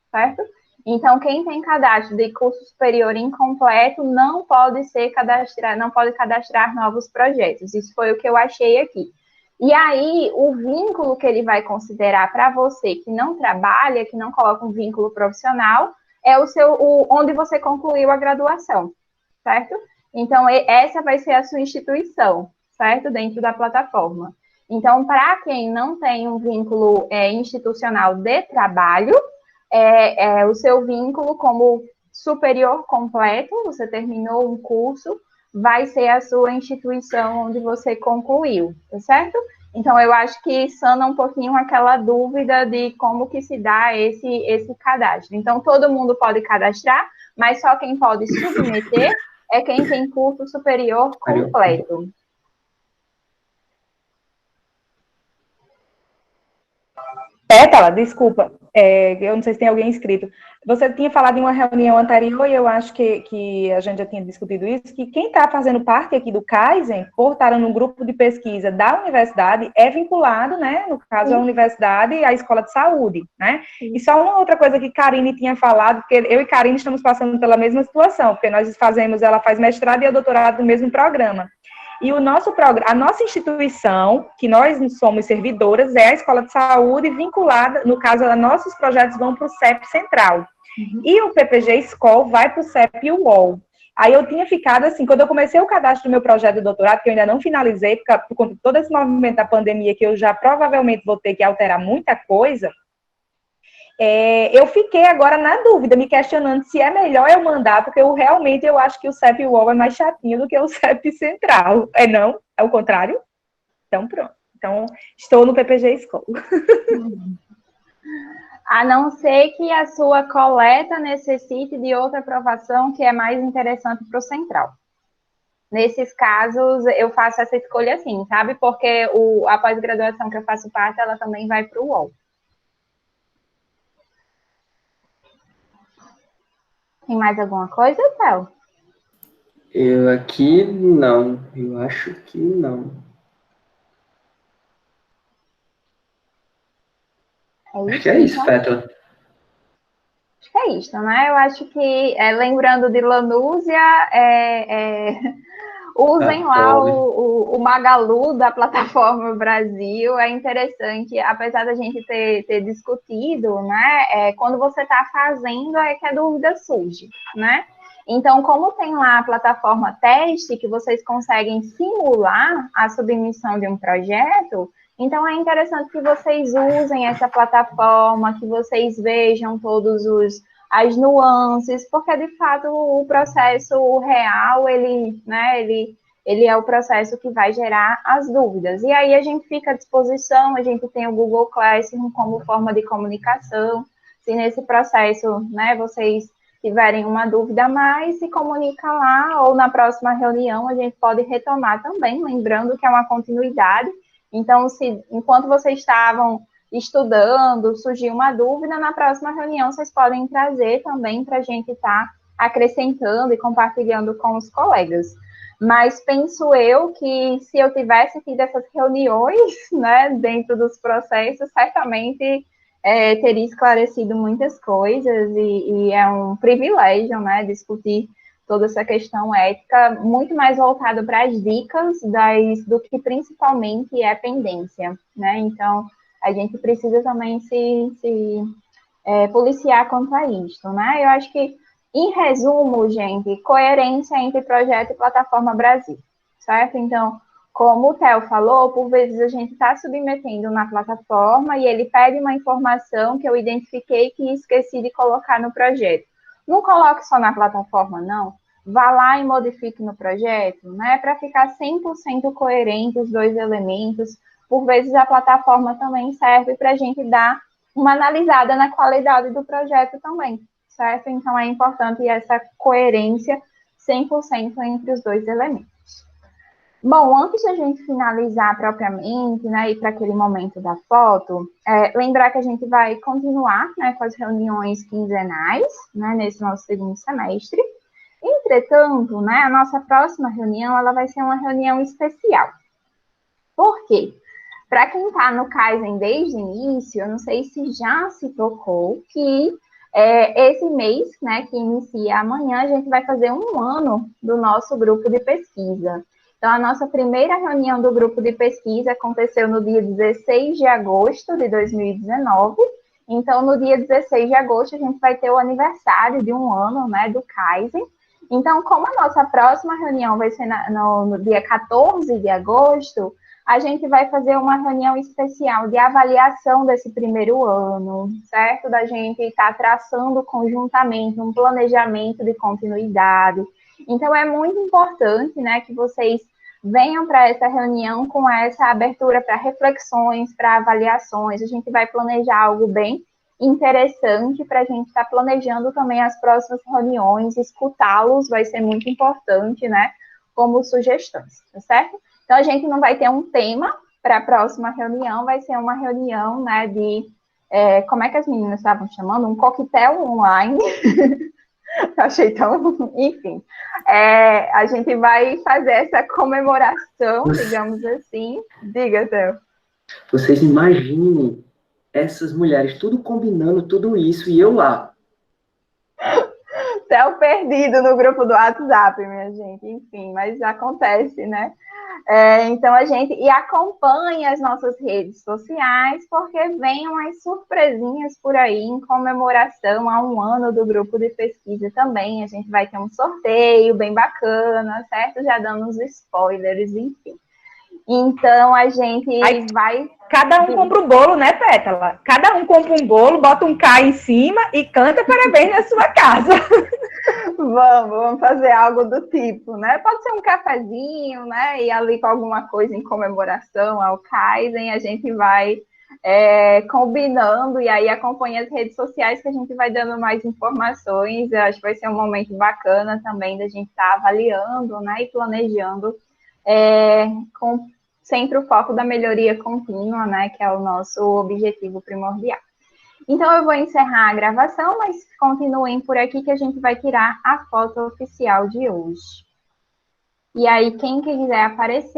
certo? Então, quem tem cadastro de curso superior incompleto não pode cadastrar novos projetos. Isso foi o que eu achei aqui. E aí, o vínculo que ele vai considerar para você que não trabalha, que não coloca um vínculo profissional, é onde você concluiu a graduação, certo? Então, essa vai ser a sua instituição, certo? Dentro da plataforma. Então, para quem não tem um vínculo institucional de trabalho, o seu vínculo como superior completo, você terminou um curso, vai ser a sua instituição onde você concluiu, tá certo? Então, eu acho que sana um pouquinho aquela dúvida de como que se dá esse cadastro. Então, todo mundo pode cadastrar, mas só quem pode submeter é quem tem curso superior completo. Pétala, desculpa, eu não sei se tem alguém inscrito. Você tinha falado em uma reunião anterior, e eu acho que a gente já tinha discutido isso, que quem está fazendo parte aqui do Kaizen, por estar no grupo de pesquisa da universidade, é vinculado, né, no caso, à universidade e à escola de saúde, né? E só uma outra coisa que Karine tinha falado, porque eu e Karine estamos passando pela mesma situação, porque ela faz mestrado e eu doutorado no mesmo programa. E a nossa instituição, que nós somos servidoras, é a Escola de Saúde vinculada, no caso, nossos projetos vão para o CEP Central. E o PPG Escol vai para o CEP UOL. Aí eu tinha ficado assim, quando eu comecei o cadastro do meu projeto de doutorado, que eu ainda não finalizei, por conta de todo esse movimento da pandemia, que eu já provavelmente vou ter que alterar muita coisa, eu fiquei agora na dúvida, me questionando se é melhor eu mandar, porque eu acho que o CEP UOL é mais chatinho do que o CEP Central. Não? É o contrário? Então, pronto. Então, estou no PPG School. A não ser que a sua coleta necessite de outra aprovação que é mais interessante para o Central. Nesses casos, eu faço essa escolha assim, sabe? Porque a pós-graduação que eu faço parte, ela também vai para o UOL. Tem mais alguma coisa, Théo? Eu aqui não. Eu acho que não. Acho que é isso, Pétala. Acho que é isso, né? Eu acho que, lembrando de Lanúzia, usem lá o Magalu da plataforma Brasil. É interessante, apesar da gente ter discutido, né? Quando você está fazendo, é que a dúvida surge, né? Então, como tem lá a plataforma teste, que vocês conseguem simular a submissão de um projeto, então é interessante que vocês usem essa plataforma, que vocês vejam as nuances, porque de fato o processo real, ele é o processo que vai gerar as dúvidas. E aí a gente fica à disposição, a gente tem o Google Classroom como forma de comunicação. Se nesse processo, né, vocês tiverem uma dúvida a mais, se comunica lá, ou na próxima reunião a gente pode retomar também, lembrando que é uma continuidade. Então, enquanto vocês estavam estudando, surgiu uma dúvida, na próxima reunião vocês podem trazer também para a gente estar acrescentando e compartilhando com os colegas. Mas penso eu que se eu tivesse tido essas reuniões, né, dentro dos processos, certamente teria esclarecido muitas coisas e é um privilégio, né, discutir toda essa questão ética, muito mais voltado para as dicas do que principalmente é pendência, né? Então, a gente precisa também se policiar quanto a isto, né? Eu acho que, em resumo, gente, coerência entre projeto e plataforma Brasil, certo? Então, como o Theo falou, por vezes a gente está submetendo na plataforma e ele pede uma informação que eu identifiquei que esqueci de colocar no projeto. Não coloque só na plataforma, não. Vá lá e modifique no projeto, né? Para ficar 100% coerente os dois elementos. Por vezes a plataforma também serve para a gente dar uma analisada na qualidade do projeto também, certo? Então é importante essa coerência 100% entre os dois elementos. Bom, antes de a gente finalizar propriamente, né, e para aquele momento da foto, lembrar que a gente vai continuar, né, com as reuniões quinzenais, né, nesse nosso segundo semestre. Entretanto, né, a nossa próxima reunião, ela vai ser uma reunião especial. Por quê? Para quem está no Kaizen desde o início, eu não sei se já se tocou que Esse mês, né, que inicia amanhã, a gente vai fazer 1 ano do nosso grupo de pesquisa. Então, a nossa primeira reunião do grupo de pesquisa aconteceu no dia 16 de agosto de 2019. Então, no dia 16 de agosto, a gente vai ter o aniversário de 1 ano, né, do Kaizen. Então, como a nossa próxima reunião vai ser no dia 14 de agosto, a gente vai fazer uma reunião especial de avaliação desse primeiro ano, certo? Da gente estar traçando conjuntamente um planejamento de continuidade. Então, é muito importante, né, que vocês venham para essa reunião com essa abertura para reflexões, para avaliações. A gente vai planejar algo bem interessante para a gente estar planejando também as próximas reuniões, escutá-los vai ser muito importante, né, como sugestões, tá certo? Então, a gente não vai ter um tema para a próxima reunião, vai ser uma reunião, né, como é que as meninas estavam chamando? Um coquetel online. Eu achei tão... Enfim. A gente vai fazer essa comemoração, digamos assim. Diga, Theo. Vocês imaginem essas mulheres tudo combinando tudo isso e eu lá. Theo perdido no grupo do WhatsApp, minha gente. Enfim, mas acontece, né? Então, a gente acompanha as nossas redes sociais, porque vem umas surpresinhas por aí em comemoração a 1 ano do grupo de pesquisa também. A gente vai ter um sorteio bem bacana, certo? Já dando uns spoilers, enfim. Então, a gente vai... Cada um compra um bolo, né, Pétala? Cada um compra um bolo, bota um K em cima e canta parabéns na sua casa. Vamos fazer algo do tipo, né? Pode ser um cafezinho, né? E ali com alguma coisa em comemoração ao Kaizen, a gente vai combinando e aí acompanha as redes sociais que a gente vai dando mais informações. Eu acho que vai ser um momento bacana também da gente estar avaliando, né? E planejando com sempre o foco da melhoria contínua, né? Que é o nosso objetivo primordial. Então, eu vou encerrar a gravação, mas continuem por aqui que a gente vai tirar a foto oficial de hoje. E aí, quem quiser aparecer,